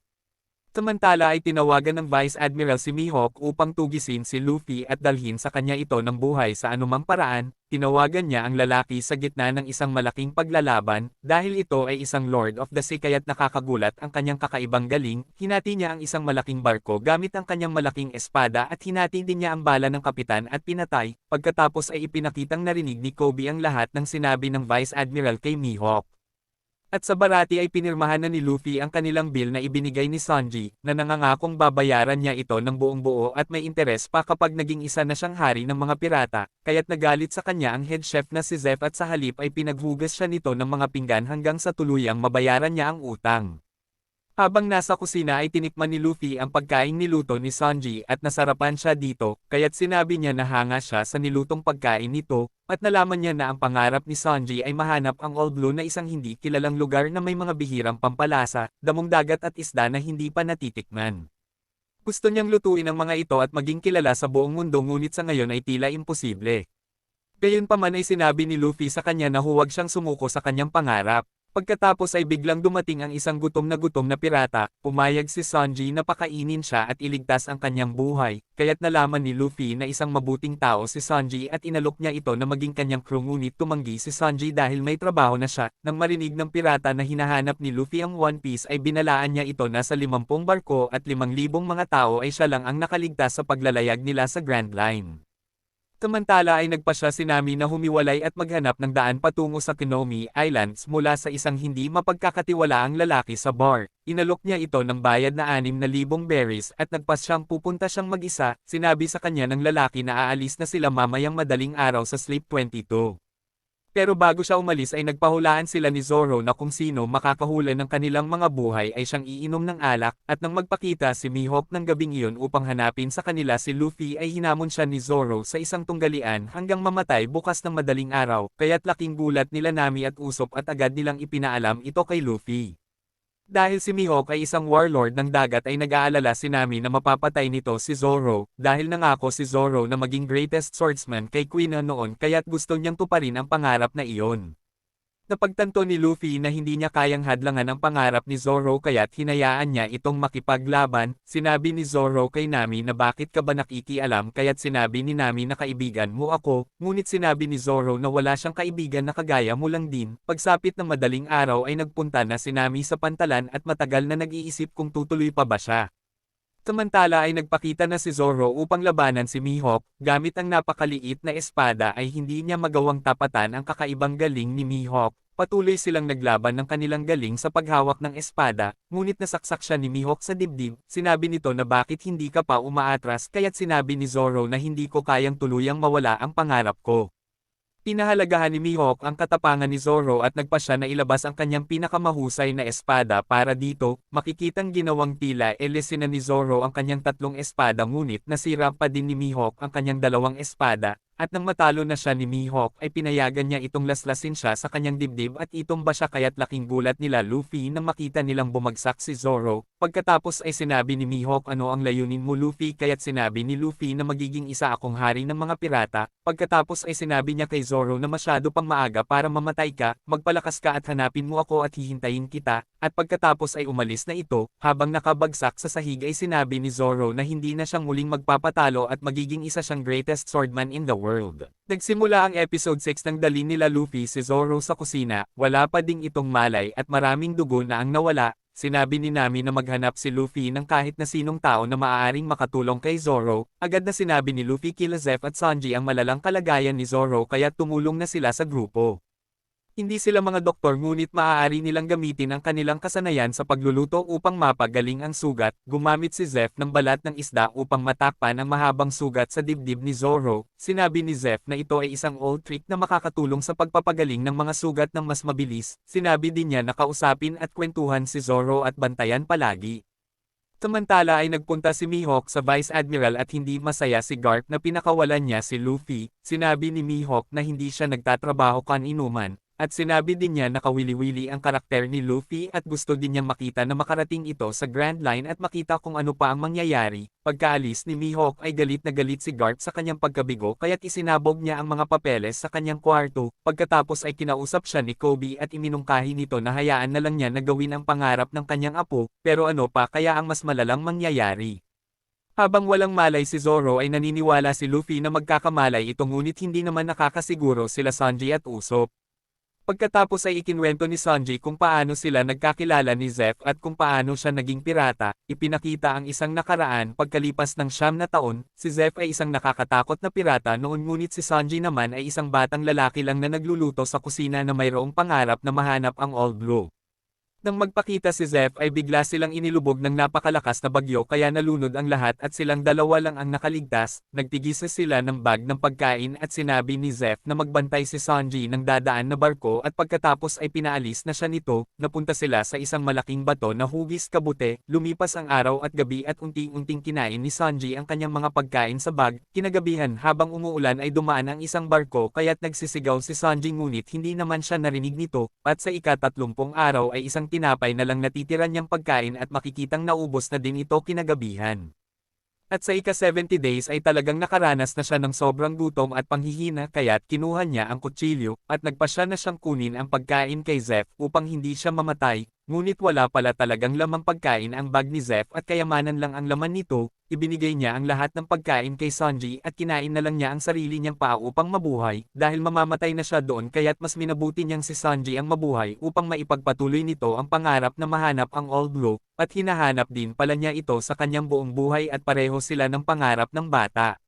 Samantala ay tinawagan ng Vice Admiral si Mihawk upang tugisin si Luffy at dalhin sa kanya ito ng buhay sa anumang paraan. Tinawagan niya ang lalaki sa gitna ng isang malaking paglalaban, dahil ito ay isang Lord of the Sea kaya't nakakagulat ang kanyang kakaibang galing. Hinati niya ang isang malaking barko gamit ang kanyang malaking espada at hinati din niya ang bala ng kapitan at pinatay. Pagkatapos ay ipinakitang narinig ni Kobe ang lahat ng sinabi ng Vice Admiral kay Mihawk. At sa barati ay pinirmahan na ni Luffy ang kanilang bill na ibinigay ni Sanji, na nangangakong babayaran niya ito ng buong buo at may interes pa kapag naging isa na siyang hari ng mga pirata, kaya't nagalit sa kanya ang head chef na si Zeff at sa halip ay pinaghugas siya nito ng mga pinggan hanggang sa tuluyang mabayaran niya ang utang. Habang nasa kusina ay tinikman ni Luffy ang pagkaing niluto ni Sanji at nasarapan siya dito, kaya't sinabi niya na hanga siya sa nilutong pagkain nito, at nalaman niya na ang pangarap ni Sanji ay mahanap ang All Blue na isang hindi kilalang lugar na may mga bihirang pampalasa, damong dagat at isda na hindi pa natitikman. Gusto niyang lutuin ang mga ito at maging kilala sa buong mundo ngunit sa ngayon ay tila imposible. Gayunpaman ay sinabi ni Luffy sa kanya na huwag siyang sumuko sa kanyang pangarap. Pagkatapos ay biglang dumating ang isang gutom na pirata, pumayag si Sanji na pakainin siya at iligtas ang kanyang buhay, kaya't nalaman ni Luffy na isang mabuting tao si Sanji at inalok niya ito na maging kanyang crew ngunit tumanggi si Sanji dahil may trabaho na siya. Nang marinig ng pirata na hinahanap ni Luffy ang One Piece ay binalaan niya ito na sa 50 barko at 5,000 mga tao ay siya lang ang nakaligtas sa paglalayag nila sa Grand Line. Samantala ay nagpasya si Nami na humiwalay at maghanap ng daan patungo sa Kinomi Islands mula sa isang hindi mapagkakatiwalaang lalaki sa bar. Inalok niya ito ng bayad na 6,000 berries at nagpasyang pupunta siyang mag-isa. Sinabi sa kanya ng lalaki na aalis na sila mamayang madaling araw sa Sleep 22. Pero bago siya umalis ay nagpahulaan sila ni Zoro na kung sino makakahula ng kanilang mga buhay ay siyang iinom ng alak, at nang magpakita si Mihawk ng gabing iyon upang hanapin sa kanila si Luffy ay hinamon siya ni Zoro sa isang tunggalian hanggang mamatay bukas ng madaling araw, kaya't laking gulat nila Nami at Usopp at agad nilang ipinaalam ito kay Luffy. Dahil si Mihawk ay isang warlord ng dagat ay nag-aalala si Nami na mapapatay nito si Zoro, dahil nangako si Zoro na maging greatest swordsman kay Queen noon kaya't gusto niyang tuparin ang pangarap na iyon. Napagtanto ni Luffy na hindi niya kayang hadlangan ang pangarap ni Zoro kaya't hinayaan niya itong makipaglaban. Sinabi ni Zoro kay Nami na bakit ka ba nakikialam kaya't sinabi ni Nami na kaibigan mo ako, ngunit sinabi ni Zoro na wala siyang kaibigan na kagaya mo lang din. Pagsapit ng madaling araw ay nagpunta na si Nami sa pantalan at matagal na nag-iisip kung tutuloy pa ba siya. Samantala ay nagpakita na si Zoro upang labanan si Mihawk, gamit ang napakaliit na espada ay hindi niya magawang tapatan ang kakaibang galing ni Mihawk. Patuloy silang naglaban ng kanilang galing sa paghawak ng espada, ngunit nasaksak siya ni Mihawk sa dibdib. Sinabi nito na bakit hindi ka pa umaatras kaya't sinabi ni Zoro na hindi ko kayang tuluyang mawala ang pangarap ko. Pinahalagahan ni Mihawk ang katapangan ni Zoro at nagpasya na ilabas ang kanyang pinakamahusay na espada para dito. Makikitang ginawang tila elesin na ni Zoro ang kanyang 3 espada ngunit nasira pa din ni Mihawk ang kanyang 2 espada. At nang matalo na siya ni Mihawk ay pinayagan niya itong laslasin siya sa kanyang dibdib at itumba siya kaya't laking gulat nila Luffy nang makita nilang bumagsak si Zoro. Pagkatapos ay sinabi ni Mihawk ano ang layunin mo Luffy kaya't sinabi ni Luffy na magiging isa akong hari ng mga pirata. Pagkatapos ay sinabi niya kay Zoro na masyado pang maaga para mamatay ka, magpalakas ka at hanapin mo ako at hihintayin kita. At pagkatapos ay umalis na ito, habang nakabagsak sa sahig ay sinabi ni Zoro na hindi na siyang muling magpapatalo at magiging isa siyang greatest swordman in the world. Nagsimula ang episode 6 nang dali nila Luffy si Zoro sa kusina, wala pa ding itong malay at maraming dugo na ang nawala. Sinabi ni Nami na maghanap si Luffy ng kahit na sinong tao na maaaring makatulong kay Zoro. Agad na sinabi ni Luffy kila Zeff at Sanji ang malalang kalagayan ni Zoro kaya tumulong na sila sa grupo. Hindi sila mga doktor ngunit maaari nilang gamitin ang kanilang kasanayan sa pagluluto upang mapagaling ang sugat. Gumamit si Zeff ng balat ng isda upang matakpan ang mahabang sugat sa dibdib ni Zoro. Sinabi ni Zeff na ito ay isang old trick na makakatulong sa pagpapagaling ng mga sugat ng mas mabilis. Sinabi din niya na kausapin at kwentuhan si Zoro at bantayan palagi. Samantala ay nagpunta si Mihawk sa Vice Admiral at hindi masaya si Garp na pinakawalan niya si Luffy. Sinabi ni Mihawk na hindi siya nagtatrabaho kan-inuman, At sinabi din niya na kawili-wili ang karakter ni Luffy at gusto din niyang makita na makarating ito sa Grand Line at makita kung ano pa ang mangyayari. Pagkaalis ni Mihawk ay galit na galit si Garp sa kanyang pagkabigo kaya't isinabog niya ang mga papeles sa kanyang kwarto. Pagkatapos ay kinausap siya ni Kobe at iminungkahi nito na hayaan na lang niya na gawin ang pangarap ng kanyang apo, pero ano pa kaya ang mas malalang mangyayari. Habang walang malay si Zoro ay naniniwala si Luffy na magkakamalay ito ngunit hindi naman nakakasiguro sila Sanji at Usopp. Pagkatapos ay ikinwento ni Sanji kung paano sila nagkakilala ni Zeff at kung paano siya naging pirata, ipinakita ang isang nakaraan pagkalipas ng 9 na taon, si Zeff ay isang nakakatakot na pirata noon ngunit si Sanji naman ay isang batang lalaki lang na nagluluto sa kusina na mayroong pangarap na mahanap ang Old Blue. Nang magpakita si Zeff ay bigla silang inilubog ng napakalakas na bagyo kaya nalunod ang lahat at silang dalawa lang ang nakaligtas, nagtigisa sila ng bag ng pagkain at sinabi ni Zeff na magbantay si Sanji ng dadaan na barko at pagkatapos ay pinaalis na siya nito, napunta sila sa isang malaking bato na hugis kabute, lumipas ang araw at gabi at unti-unting kinain ni Sanji ang kanyang mga pagkain sa bag, kinagabihan habang umuulan ay dumaan ang isang barko kaya't nagsisigaw si Sanji ngunit hindi naman siya narinig nito, at sa ika-30 araw ay isang tinapay na lang natitira niyang pagkain at makikitang naubos na din ito kinagabihan. At sa ika-70 days ay talagang nakaranas na siya ng sobrang gutom at panghihina kaya't kinuha niya ang kutsilyo at nagpasya na siyang kunin ang pagkain kay Zeff upang hindi siya mamatay, ngunit wala pala talagang lamang pagkain ang bag ni Zeff at kayamanan lang ang laman nito, ibinigay niya ang lahat ng pagkain kay Sanji at kinain na lang niya ang sarili niyang paa upang mabuhay dahil mamamatay na siya doon kaya't mas minabuti niyang si Sanji ang mabuhay upang maipagpatuloy nito ang pangarap na mahanap ang Old Blue, at hinahanap din pala niya ito sa kanyang buong buhay at pareho sila ng pangarap ng bata.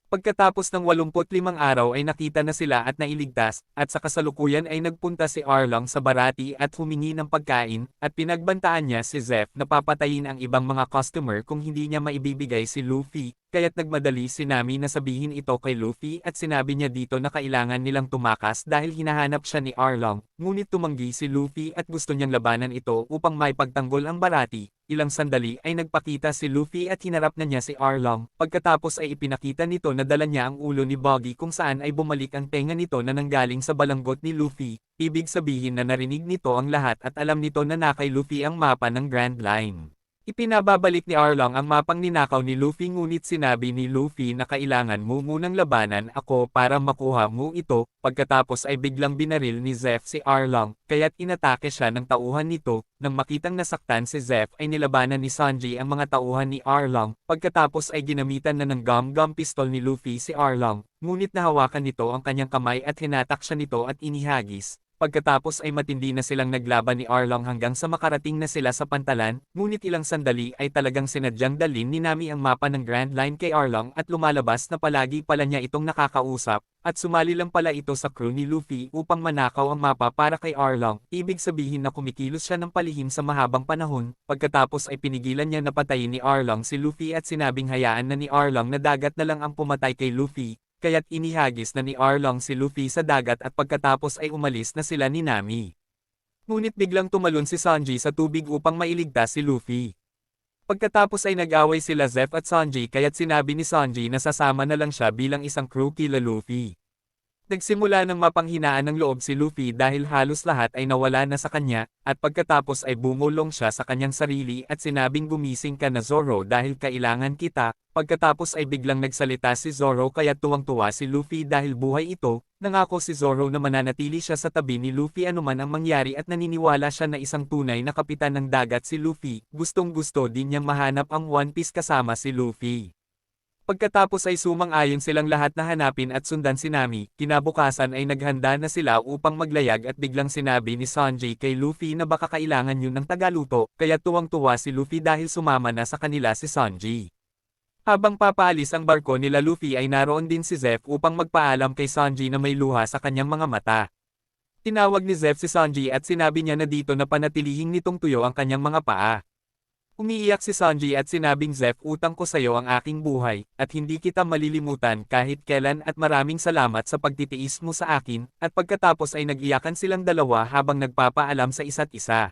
Pagkatapos ng 85 araw ay nakita na sila at nailigtas, at sa kasalukuyan ay nagpunta si Arlong sa Barati at humingi ng pagkain, at pinagbantaan niya si Zeff na papatayin ang ibang mga customer kung hindi niya maibibigay si Luffy, kaya't nagmadali si Nami na sabihin ito kay Luffy at sinabi niya dito na kailangan nilang tumakas dahil hinahanap siya ni Arlong, ngunit tumanggi si Luffy at gusto niyang labanan ito upang maipagtanggol ang Barati. Ilang sandali ay nagpakita si Luffy at hinarap na niya si Arlong, pagkatapos ay ipinakita nito na dala niya ang ulo ni Buggy kung saan ay bumalik ang tenga nito na nanggaling sa balanggot ni Luffy, ibig sabihin na narinig nito ang lahat at alam nito na nakay Luffy ang mapa ng Grand Line. Ipinababalik ni Arlong ang mapang ninakaw ni Luffy ngunit sinabi ni Luffy na kailangan mo munang labanan ako para makuha mo ito, pagkatapos ay biglang binaril ni Zeff si Arlong, kaya't inatake siya ng tauhan nito, nang makitang nasaktan si Zeff ay nilabanan ni Sanji ang mga tauhan ni Arlong, pagkatapos ay ginamitan na ng gum-gum pistol ni Luffy si Arlong, ngunit nahawakan nito ang kanyang kamay at hinatak siya nito at inihagis. Pagkatapos ay matindi na silang naglaban ni Arlong hanggang sa makarating na sila sa pantalan, ngunit ilang sandali ay talagang sinadyang dalin ni Nami ang mapa ng Grand Line kay Arlong at lumalabas na palagi pala niya itong nakakausap, at sumali lang pala ito sa crew ni Luffy upang manakaw ang mapa para kay Arlong, ibig sabihin na kumikilos siya ng palihim sa mahabang panahon, pagkatapos ay pinigilan niya na patayin ni Arlong si Luffy at sinabing hayaan na ni Arlong na dagat na lang ang pumatay kay Luffy. Kaya't inihagis na ni Arlong si Luffy sa dagat at pagkatapos ay umalis na sila ni Nami. Ngunit biglang tumalon si Sanji sa tubig upang mailigtas si Luffy. Pagkatapos ay nag-away sila Zeff at Sanji kaya't sinabi ni Sanji na sasama na lang siya bilang isang crew kila Luffy. Nagsimula ng mapanghinaan ng loob si Luffy dahil halos lahat ay nawala na sa kanya, at pagkatapos ay bumulong siya sa kanyang sarili at sinabing gumising ka na Zoro dahil kailangan kita, pagkatapos ay biglang nagsalita si Zoro kaya tuwang-tuwa si Luffy dahil buhay ito, nangako si Zoro na mananatili siya sa tabi ni Luffy anuman ang mangyari at naniniwala siya na isang tunay na kapitan ng dagat si Luffy, gustong-gusto din niyang mahanap ang One Piece kasama si Luffy. Pagkatapos ay sumang-ayon silang lahat na hanapin at sundan si Nami, kinabukasan ay naghanda na sila upang maglayag at biglang sinabi ni Sanji kay Luffy na baka kailangan yun ng tagaluto, kaya tuwang-tuwa si Luffy dahil sumama na sa kanila si Sanji. Habang papaalis ang barko nila Luffy ay naroon din si Zeff upang magpaalam kay Sanji na may luha sa kanyang mga mata. Tinawag ni Zeff si Sanji at sinabi niya na dito na panatilihing nitong tuyo ang kanyang mga paa. Umiiyak si Sanji at sinabing Zeff utang ko sayo ang aking buhay, at hindi kita malilimutan kahit kailan at maraming salamat sa pagtitiis mo sa akin, at pagkatapos ay nag-iyakan silang dalawa habang nagpapaalam sa isa't isa.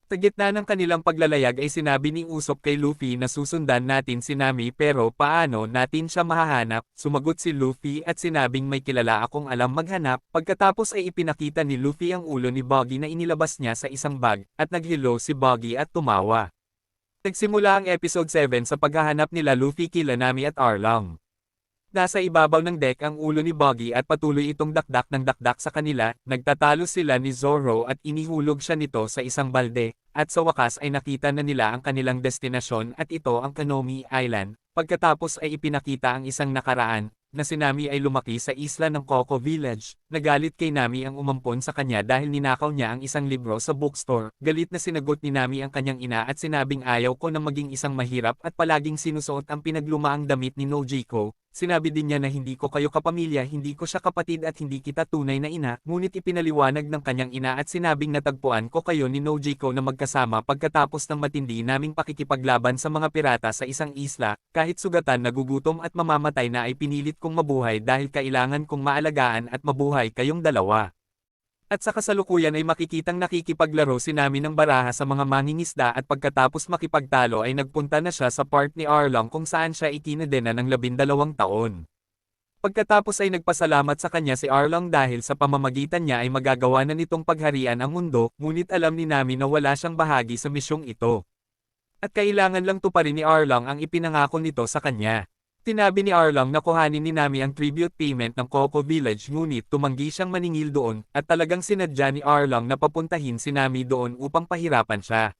Sa gitna ng kanilang paglalayag ay sinabi ni Usopp kay Luffy na susundan natin si Nami pero paano natin siya mahahanap, sumagot si Luffy at sinabing may kilala akong alam maghanap, pagkatapos ay ipinakita ni Luffy ang ulo ni Buggy na inilabas niya sa isang bag, at nag-hello si Buggy at tumawa. Nagsimula ang episode 7 sa paghahanap nila Luffy kila Nami at Arlong. Nasa ibabaw ng deck ang ulo ni Buggy at patuloy itong dakdak ng dakdak sa kanila, nagtatalo sila ni Zoro at inihulog siya nito sa isang balde, at sa wakas ay nakita na nila ang kanilang destinasyon at ito ang Kanomi Island, pagkatapos ay ipinakita ang isang nakaraan, na si Nami ay lumaki sa isla ng Coco Village. Nagalit kay Nami ang umampon sa kanya dahil ninakaw niya ang isang libro sa bookstore. Galit na sinagot ni Nami ang kanyang ina at sinabing ayaw ko na maging isang mahirap at palaging sinusuot ang pinaglumaang damit ni Nojiko. Sinabi din niya na hindi ko kayo kapamilya, hindi ko siya kapatid at hindi kita tunay na ina, ngunit ipinaliwanag ng kanyang ina at sinabing natagpuan ko kayo ni Nojiko na magkasama pagkatapos ng matindi naming pakikipaglaban sa mga pirata sa isang isla, kahit sugatan nagugutom at mamamatay na ay pinilit kong mabuhay dahil kailangan kong maalagaan at mabuhay kayong dalawa. At sa kasalukuyan ay makikitang nakikipaglaro si Nami ng baraha sa mga mangingisda at pagkatapos makipagtalo ay nagpunta na siya sa part ni Arlong kung saan siya ikinedena ng 12 taon. Pagkatapos ay nagpasalamat sa kanya si Arlong dahil sa pamamagitan niya ay magagawa na nitong pagharian ang mundo, ngunit alam ni Nami na wala siyang bahagi sa misyong ito. At kailangan lang tuparin ni Arlong ang ipinangako nito sa kanya. Tinabi ni Arlong na kuhanin ni Nami ang tribute payment ng Coco Village ngunit tumanggi siyang maningil doon at talagang sinadya ni Arlong na papuntahin si Nami doon upang pahirapan siya.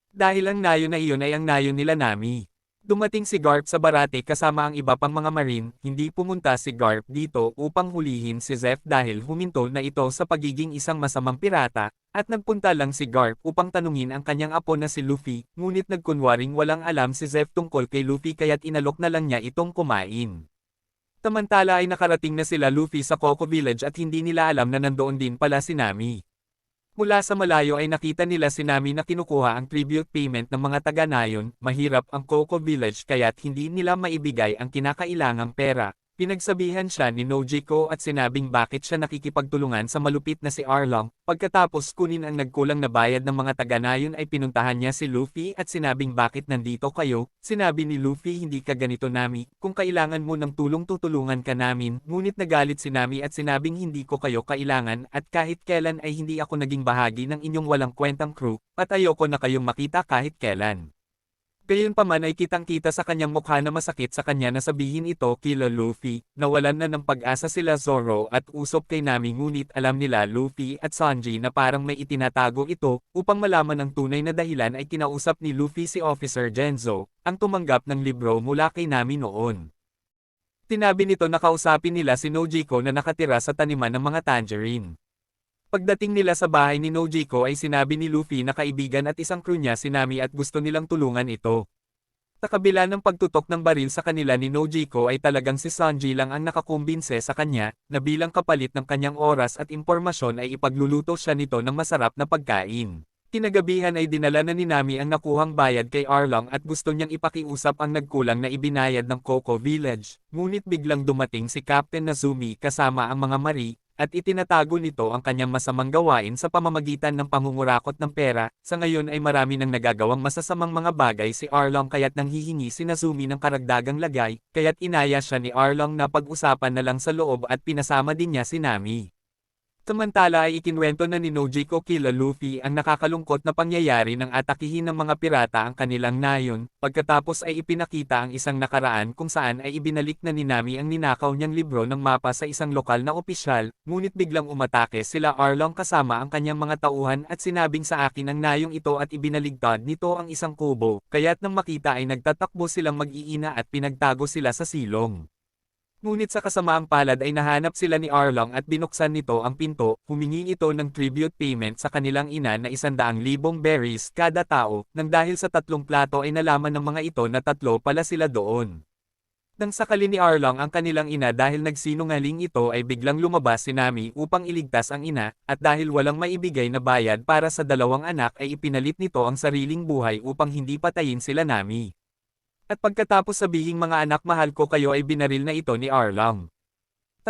Dahil ang nayo na iyon ay ang nayo nila Nami. Dumating si Garp sa Barate kasama ang iba pang mga marine, hindi pumunta si Garp dito upang hulihin si Zeph dahil huminto na ito sa pagiging isang masamang pirata, at nagpunta lang si Garp upang tanungin ang kanyang apo na si Luffy, ngunit nagkunwaring walang alam si Zeph tungkol kay Luffy kaya't inalok na lang niya itong kumain. Samantala ay nakarating na sila Luffy sa Coco Village at hindi nila alam na nandoon din pala si Nami. Mula sa malayo ay nakita nila si Nami na kinukuha ang tribute payment ng mga taga-nayon, mahirap ang Coco Village kaya't hindi nila maibigay ang kinakailangang pera. Pinagsabihan siya ni Nojiko at sinabing bakit siya nakikipagtulungan sa malupit na si Arlong. Pagkatapos kunin ang nagkulang na bayad ng mga taga-nayon ay pinuntahan niya si Luffy at sinabing bakit nandito kayo. Sinabi ni Luffy hindi ka ganito Nami, kung kailangan mo ng tulong tutulungan ka namin. Ngunit nagalit si Nami at sinabing hindi ko kayo kailangan at kahit kailan ay hindi ako naging bahagi ng inyong walang kwentang crew, at ayoko na kayong makita kahit kailan. Gayunpaman ay kitang-kita sa kanyang mukha na masakit sa kanya na sabihin ito kila Luffy, nawalan na ng pag-asa sila Zoro at Usopp kay Nami ngunit alam nila Luffy at Sanji na parang may itinatago ito, upang malaman ang tunay na dahilan ay kinausap ni Luffy si Officer Genzo, ang tumanggap ng libro mula kay Nami noon. Tinabi nito na kausapin nila si Nojiko na nakatira sa taniman ng mga tangerine. Pagdating nila sa bahay ni Nojiko ay sinabi ni Luffy na kaibigan at isang crew niya si Nami at gusto nilang tulungan ito. Sa kabila ng pagtutok ng baril sa kanila ni Nojiko ay talagang si Sanji lang ang nakakumbinse sa kanya, na bilang kapalit ng kanyang oras at impormasyon ay ipagluluto siya nito ng masarap na pagkain. Kinagabihan ay dinala na ni Nami ang nakuhang bayad kay Arlong at gusto niyang ipakiusap ang nagkulang na ibinayad ng Coco Village, ngunit biglang dumating si Captain Nazumi kasama ang mga mari, at itinatago nito ang kanyang masamang gawain sa pamamagitan ng pangungurakot ng pera. Sa ngayon ay marami nang nagagawang masasamang mga bagay si Arlong kaya't nanghihingi si Nazumi ng karagdagang lagay, kaya't inaya siya ni Arlong na pag-usapan na lang sa loob at pinasama din niya si Nami. Samantala ay ikinwento na ni Nojiko kila Luffy ang nakakalungkot na pangyayari ng atakihin ng mga pirata ang kanilang nayon, pagkatapos ay ipinakita ang isang nakaraan kung saan ay ibinalik na ni Nami ang ninakaw niyang libro ng mapa sa isang lokal na opisyal, ngunit biglang umatake sila Arlong kasama ang kanyang mga tauhan at sinabing sa akin ang nayong ito at ibinaligtad nito ang isang kubo, kaya't nang makita ay nagtatakbo silang mag-iina at pinagtago sila sa silong. Ngunit sa kasamaang palad ay nahanap sila ni Arlong at binuksan nito ang pinto, humingi ito ng tribute payment sa kanilang ina na 100,000 berries kada tao, nang dahil sa 3 plato ay nalaman ng mga ito na 3 pala sila doon. Nang sakali ni Arlong ang kanilang ina dahil nagsinungaling ito ay biglang lumabas si Nami upang iligtas ang ina, at dahil walang maibigay na bayad para sa 2 anak ay ipinalit nito ang sariling buhay upang hindi patayin sila Nami. At pagkatapos sabihing mga anak mahal ko kayo ay binaril na ito ni Arlong.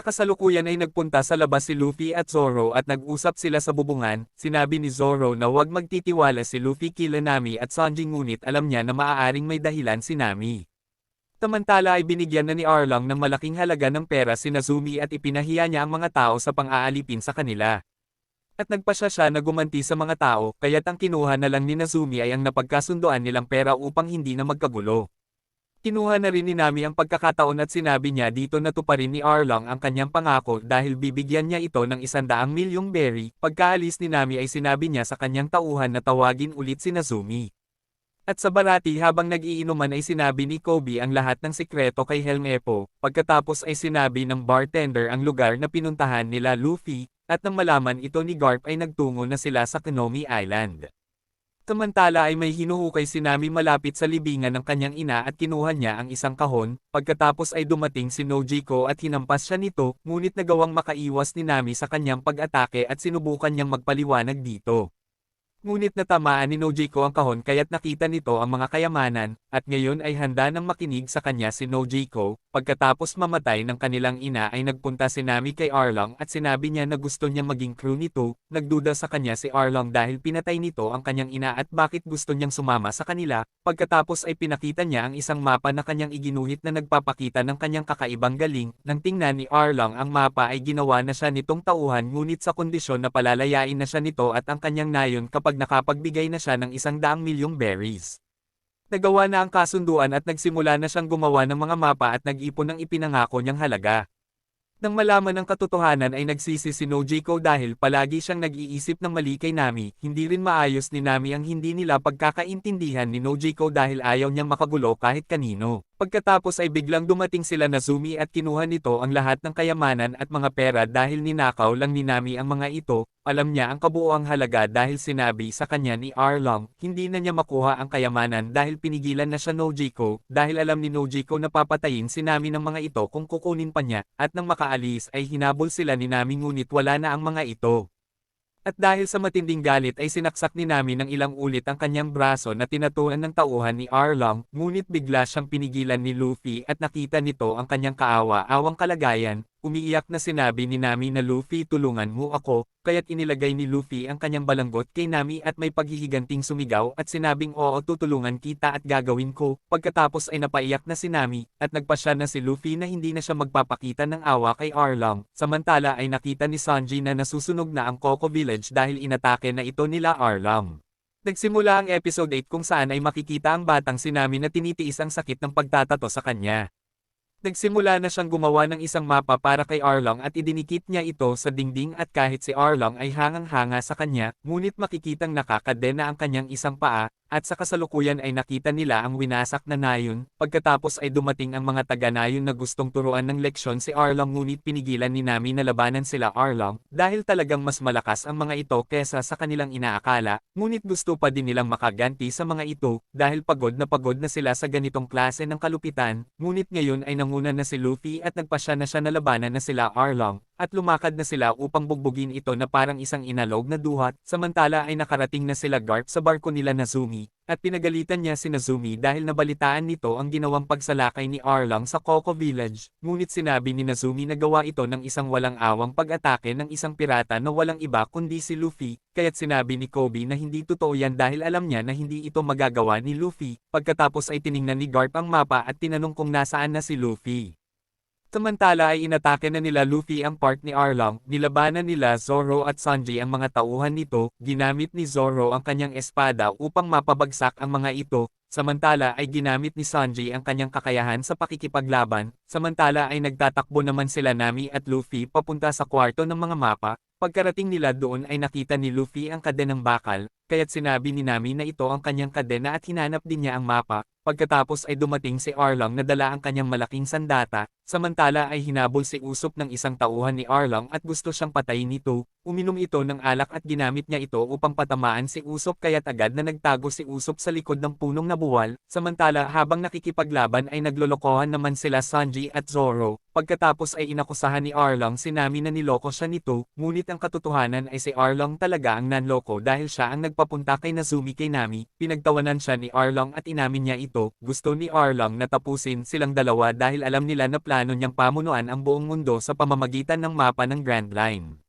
Kasalukuyan ay nagpunta sa labas si Luffy at Zoro at nag-usap sila sa bubungan. Sinabi ni Zoro na huwag magtitiwala si Luffy kila Nami at Sanji, ngunit alam niya na maaaring may dahilan si Nami. Samantala ay binigyan na ni Arlong ng malaking halaga ng pera si Nazumi at ipinahiya niya ang mga tao sa pang-aalipin sa kanila. At nagpasya siya na gumanti sa mga tao, kaya't ang kinuha na lang ni Nazumi ay ang napagkasunduan nilang pera upang hindi na magkagulo. Kinuha na rin ni Nami ang pagkakataon at sinabi niya dito na tuparin ni Arlong ang kanyang pangako dahil bibigyan niya ito ng 100 milyong berry. Pagkaalis ni Nami ay sinabi niya sa kanyang tauhan na tawagin ulit si Nazumi. At sa barati habang nag-iinuman ay sinabi ni Kobe ang lahat ng sikreto kay Helmepo. Pagkatapos ay sinabi ng bartender ang lugar na pinuntahan nila Luffy, at nang malaman ito ni Garp ay nagtungo na sila sa Konomi Island. Samantala ay may hinuhukay si Nami malapit sa libingan ng kanyang ina at kinuha niya ang isang kahon. Pagkatapos ay dumating si Nojiko at hinampas siya nito, ngunit nagawang makaiwas ni Nami sa kanyang pag-atake at sinubukan niyang magpaliwanag dito. Ngunit natamaan ni Nojiko ang kahon kaya't nakita nito ang mga kayamanan, at ngayon ay handa nang makinig sa kanya si Nojiko. Pagkatapos mamatay ng kanilang ina ay nagpunta si Nami kay Arlong at sinabi niya na gusto niya maging crew nito. Nagduda sa kanya si Arlong dahil pinatay nito ang kanyang ina at bakit gusto niyang sumama sa kanila. Pagkatapos ay pinakita niya ang isang mapa na kanyang iginuhit na nagpapakita ng kanyang kakaibang galing. Nang tingnan ni Arlong ang mapa ay ginawa na siya nitong tauhan, ngunit sa kondisyon na palalayain na siya nito at ang kanyang nayon kapag nakapagbigay na siya ng 100 milyong berries. Nagawa na ang kasunduan at nagsimula na siyang gumawa ng mga mapa at nag-ipon ng ipinangako niyang halaga. Nang malaman ng katotohanan ay nagsisi si Nojiko dahil palagi siyang nag-iisip ng mali kay Nami. Hindi rin maayos ni Nami ang hindi nila pagkakaintindihan ni Nojiko dahil ayaw niyang makagulo kahit kanino. Pagkatapos ay biglang dumating sila Nazumi at kinuha nito ang lahat ng kayamanan at mga pera dahil ninakaw lang ni Nami ang mga ito. Alam niya ang kabuuang halaga dahil sinabi sa kanya ni Arlong, hindi na niya makuha ang kayamanan dahil pinigilan na siya Nojiko, dahil alam ni Nojiko na papatayin si Nami ng mga ito kung kukunin pa niya, at nang makaalis ay hinabol sila ni Nami ngunit wala na ang mga ito. At dahil sa matinding galit ay sinaksak ni Nami ng ilang ulit ang kanyang braso na tinatuan ng tauhan ni Arlong, ngunit bigla siyang pinigilan ni Luffy at nakita nito ang kanyang kaawa-awang kalagayan. Umiiyak na sinabi ni Nami na Luffy, tulungan mo ako, kaya't inilagay ni Luffy ang kanyang balanggot kay Nami at may paghihiganting sumigaw at sinabing oo, tutulungan kita at gagawin ko. Pagkatapos ay napaiyak na si Nami at nagpasya na si Luffy na hindi na siya magpapakita ng awa kay Arlong. Samantala ay nakita ni Sanji na nasusunog na ang Coco Village dahil inatake na ito nila Arlong. Nagsimula ang episode 8 kung saan ay makikita ang batang si Nami na tinitiis ang sakit ng pagtatato sa kanya. Nagsimula na siyang gumawa ng isang mapa para kay Arlong at idinikit niya ito sa dingding at kahit si Arlong ay hangang-hanga sa kanya, ngunit makikitang nakakadena ang kanyang isang paa, at sa kasalukuyan ay nakita nila ang winasak na nayon. Pagkatapos ay dumating ang mga taga-nayon na gustong turuan ng leksyon si Arlong, ngunit pinigilan ni Nami na labanan sila Arlong, dahil talagang mas malakas ang mga ito kesa sa kanilang inaakala, ngunit gusto pa din nilang makaganti sa mga ito, dahil pagod na sila sa ganitong klase ng kalupitan, ngunit ngayon ay nanguna na si Luffy at nagpasya na siya na labanan na sila Arlong, at lumakad na sila upang bugbugin ito na parang isang inalog na duhat. Samantala ay nakarating na sila Garp sa barko nila Nazumi, at pinagalitan niya si Nazumi dahil nabalitaan nito ang ginawang pagsalakay ni Arlong sa Coco Village, ngunit sinabi ni Nazumi na gawa ito ng isang walang awang pag-atake ng isang pirata na walang iba kundi si Luffy, kaya't sinabi ni Kobe na hindi totoo yan dahil alam niya na hindi ito magagawa ni Luffy. Pagkatapos ay tiningnan ni Garp ang mapa at tinanong kung nasaan na si Luffy. Samantala ay inatake na nila Luffy ang part ni Arlong, nilabanan nila Zoro at Sanji ang mga tauhan nito, ginamit ni Zoro ang kanyang espada upang mapabagsak ang mga ito, samantala ay ginamit ni Sanji ang kanyang kakayahan sa pakikipaglaban, samantala ay nagtatakbo naman sila Nami at Luffy papunta sa kwarto ng mga mapa. Pagkarating nila doon ay nakita ni Luffy ang kadenang bakal, kaya't sinabi ni Nami na ito ang kanyang kadena at hinanap din niya ang mapa. Pagkatapos ay dumating si Arlong na dala ang kanyang malaking sandata, samantala ay hinabol si Usopp ng isang tauhan ni Arlong at gusto siyang patayin nito. Uminom ito ng alak at ginamit niya ito upang patamaan si Usopp kaya't agad na nagtago si Usopp sa likod ng punong nabuwal. Samantala habang nakikipaglaban ay naglolokohan naman sila Sanji at Zoro. Pagkatapos ay inakusahan ni Arlong si Nami na niloko siya nito, ngunit ang katotohanan ay si Arlong talaga ang nanloko dahil siya ang nagpapunta kay Nazumi kay Nami. Pinagtawanan siya ni Arlong at inamin niya ito. Gusto ni Arlong na tapusin silang dalawa dahil alam nila na plano niyang pamunuan ang buong mundo sa pamamagitan ng mapa ng Grand Line.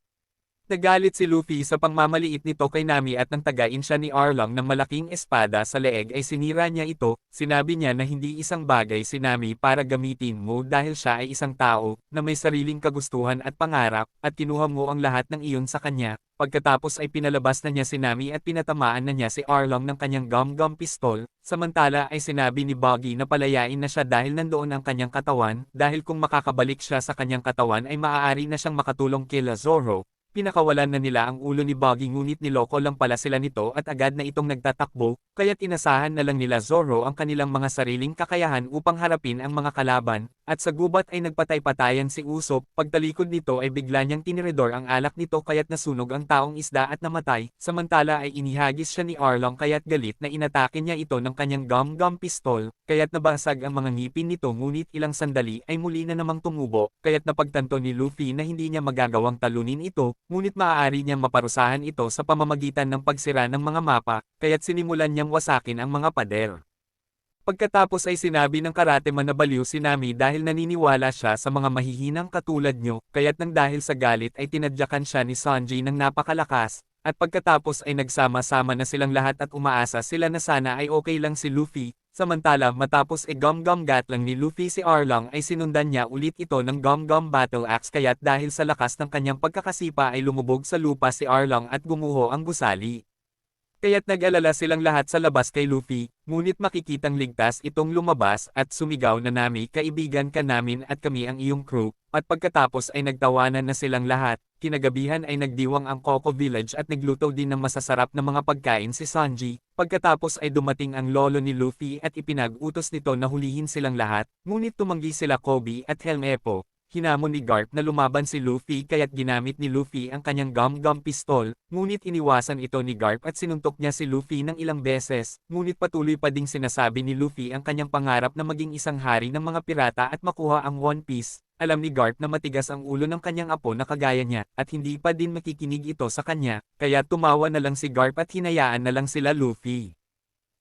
Nagalit si Luffy sa pangmamaliit nito kay Nami at nang tagain siya ni Arlong ng malaking espada sa leeg ay sinira niya ito, sinabi niya na hindi isang bagay si Nami para gamitin mo dahil siya ay isang tao, na may sariling kagustuhan at pangarap, at kinuha mo ang lahat ng iyon sa kanya. Pagkatapos ay pinalabas na niya si Nami at pinatamaan na niya si Arlong ng kanyang gum-gum pistol, samantala ay sinabi ni Buggy na palayain na siya dahil nandoon ang kanyang katawan, dahil kung makakabalik siya sa kanyang katawan ay maaari na siyang makatulong kila Zoro. Pinakawalan na nila ang ulo ni Buggy ngunit niloko lang pala sila nito at agad na itong nagtatakbo, kaya't inasahan na lang nila Zoro ang kanilang mga sariling kakayahan upang harapin ang mga kalaban, at sa gubat ay nagpatay-patayan si Usopp, pagtalikod nito ay bigla niyang tiniredor ang alak nito kaya't nasunog ang taong isda at namatay, samantala ay inihagis siya ni Arlong kaya't galit na inatake niya ito ng kanyang gum-gum pistol, kaya't nabasag ang mga ngipin nito ngunit ilang sandali ay muli na namang tumubo, kaya't napagtanto ni Luffy na hindi niya magagawang talunin ito, ngunit maaari niyang maparusahan ito sa pamamagitan ng pagsira ng mga mapa, kaya't sinimulan niyang wasakin ang mga pader. Pagkatapos ay sinabi ng karate man na baliw si Nami dahil naniniwala siya sa mga mahihinang katulad nyo, kaya't nang dahil sa galit ay tinadyakan siya ni Sanji ng napakalakas, at pagkatapos ay nagsama-sama na silang lahat at umaasa sila na sana ay okay lang si Luffy. Samantala matapos gum-gum gat lang ni Luffy si Arlong ay sinundan niya ulit ito ng gum-gum battle axe kaya't dahil sa lakas ng kanyang pagkakasipa ay lumubog sa lupa si Arlong at gumuho ang gusali. Kaya't nag-alala silang lahat sa labas kay Luffy, ngunit makikitang ligtas itong lumabas at sumigaw na Nami kaibigan ka namin at kami ang iyong crew, at pagkatapos ay nagtawanan na silang lahat, kinagabihan ay nagdiwang ang Coco Village at nagluto din ng masasarap na mga pagkain si Sanji, pagkatapos ay dumating ang lolo ni Luffy at ipinag-utos nito na hulihin silang lahat, ngunit tumanggi sila Kobe at Helmepo. Hinamon ni Garp na lumaban si Luffy kaya't ginamit ni Luffy ang kanyang gum-gum pistol, ngunit iniwasan ito ni Garp at sinuntok niya si Luffy ng ilang beses, ngunit patuloy pa ding sinasabi ni Luffy ang kanyang pangarap na maging isang hari ng mga pirata at makuha ang One Piece. Alam ni Garp na matigas ang ulo ng kanyang apo na kagaya niya, at hindi pa din makikinig ito sa kanya, kaya tumawa na lang si Garp at hinayaan na lang sila Luffy.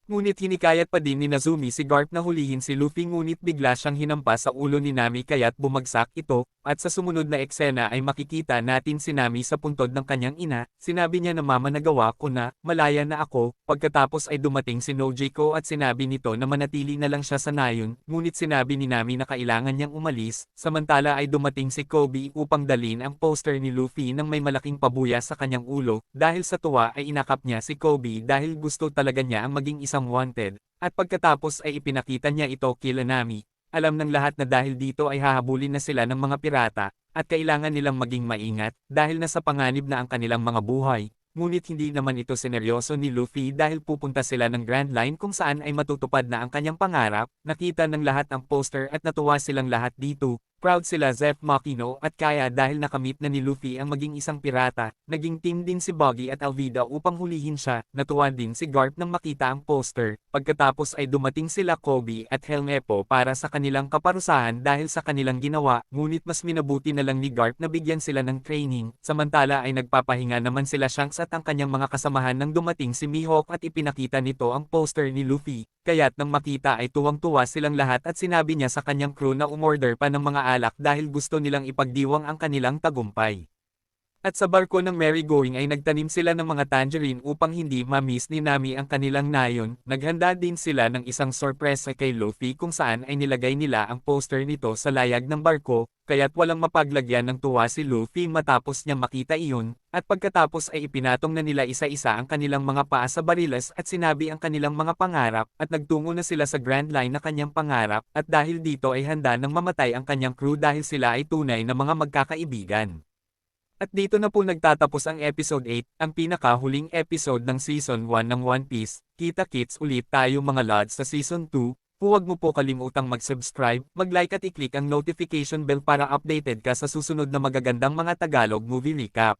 Ngunit hinikayat pa din ni Nazumi si Garp na hulihin si Luffy ngunit bigla siyang hinampas sa ulo ni Nami kaya't bumagsak ito, at sa sumunod na eksena ay makikita natin si Nami sa puntod ng kanyang ina, sinabi niya na mama nagawa ko na, malaya na ako, pagkatapos ay dumating si Nojiko at sinabi nito na manatili na lang siya sa nayon, ngunit sinabi ni Nami na kailangan niyang umalis, samantala ay dumating si Kobe upang dalhin ang poster ni Luffy nang may malaking pabuya sa kanyang ulo, dahil sa tuwa ay inakap niya si Kobe dahil gusto talaga niya ang maging isang wanted, at pagkatapos ay ipinakita niya ito kila Nami. Alam ng lahat na dahil dito ay hahabulin na sila ng mga pirata, at kailangan nilang maging maingat, dahil nasa panganib na ang kanilang mga buhay. Ngunit hindi naman ito sineryoso ni Luffy dahil pupunta sila ng Grand Line kung saan ay matutupad na ang kanyang pangarap, nakita ng lahat ang poster at natuwa silang lahat dito. Proud sila Zeph Makino at Kaya dahil nakamit na ni Luffy ang maging isang pirata, naging team din si Buggy at Alvida upang hulihin siya, natuwa din si Garp nang makita ang poster, pagkatapos ay dumating sila Kobe at Helmepo para sa kanilang kaparusahan dahil sa kanilang ginawa, ngunit mas minabuti na lang ni Garp na bigyan sila ng training, samantala ay nagpapahinga naman sila Shanks at ang kanyang mga kasamahan nang dumating si Mihawk at ipinakita nito ang poster ni Luffy. Kaya't nang makita ay tuwang-tuwa silang lahat at sinabi niya sa kanyang crew na umorder pa ng mga alak dahil gusto nilang ipagdiwang ang kanilang tagumpay. At sa barko ng merry-going ay nagtanim sila ng mga tangerine upang hindi ma-miss ni Nami ang kanilang nayon. Naghanda din sila ng isang sorpresa kay Luffy kung saan ay nilagay nila ang poster nito sa layag ng barko, kaya't walang mapaglagyan ng tuwa si Luffy matapos niya makita iyon, at pagkatapos ay ipinatong na nila isa-isa ang kanilang mga paa sa bariles at sinabi ang kanilang mga pangarap, at nagtungo na sila sa Grand Line na kanyang pangarap, at dahil dito ay handa nang mamatay ang kanyang crew dahil sila ay tunay na mga magkakaibigan. At dito na po nagtatapos ang episode 8, ang pinakahuling episode ng season 1 ng One Piece. Kita-kits ulit tayo mga lods sa season 2. Huwag mo po kalimutang mag-subscribe, mag-like at i-click ang notification bell para updated ka sa susunod na magagandang mga Tagalog movie recap.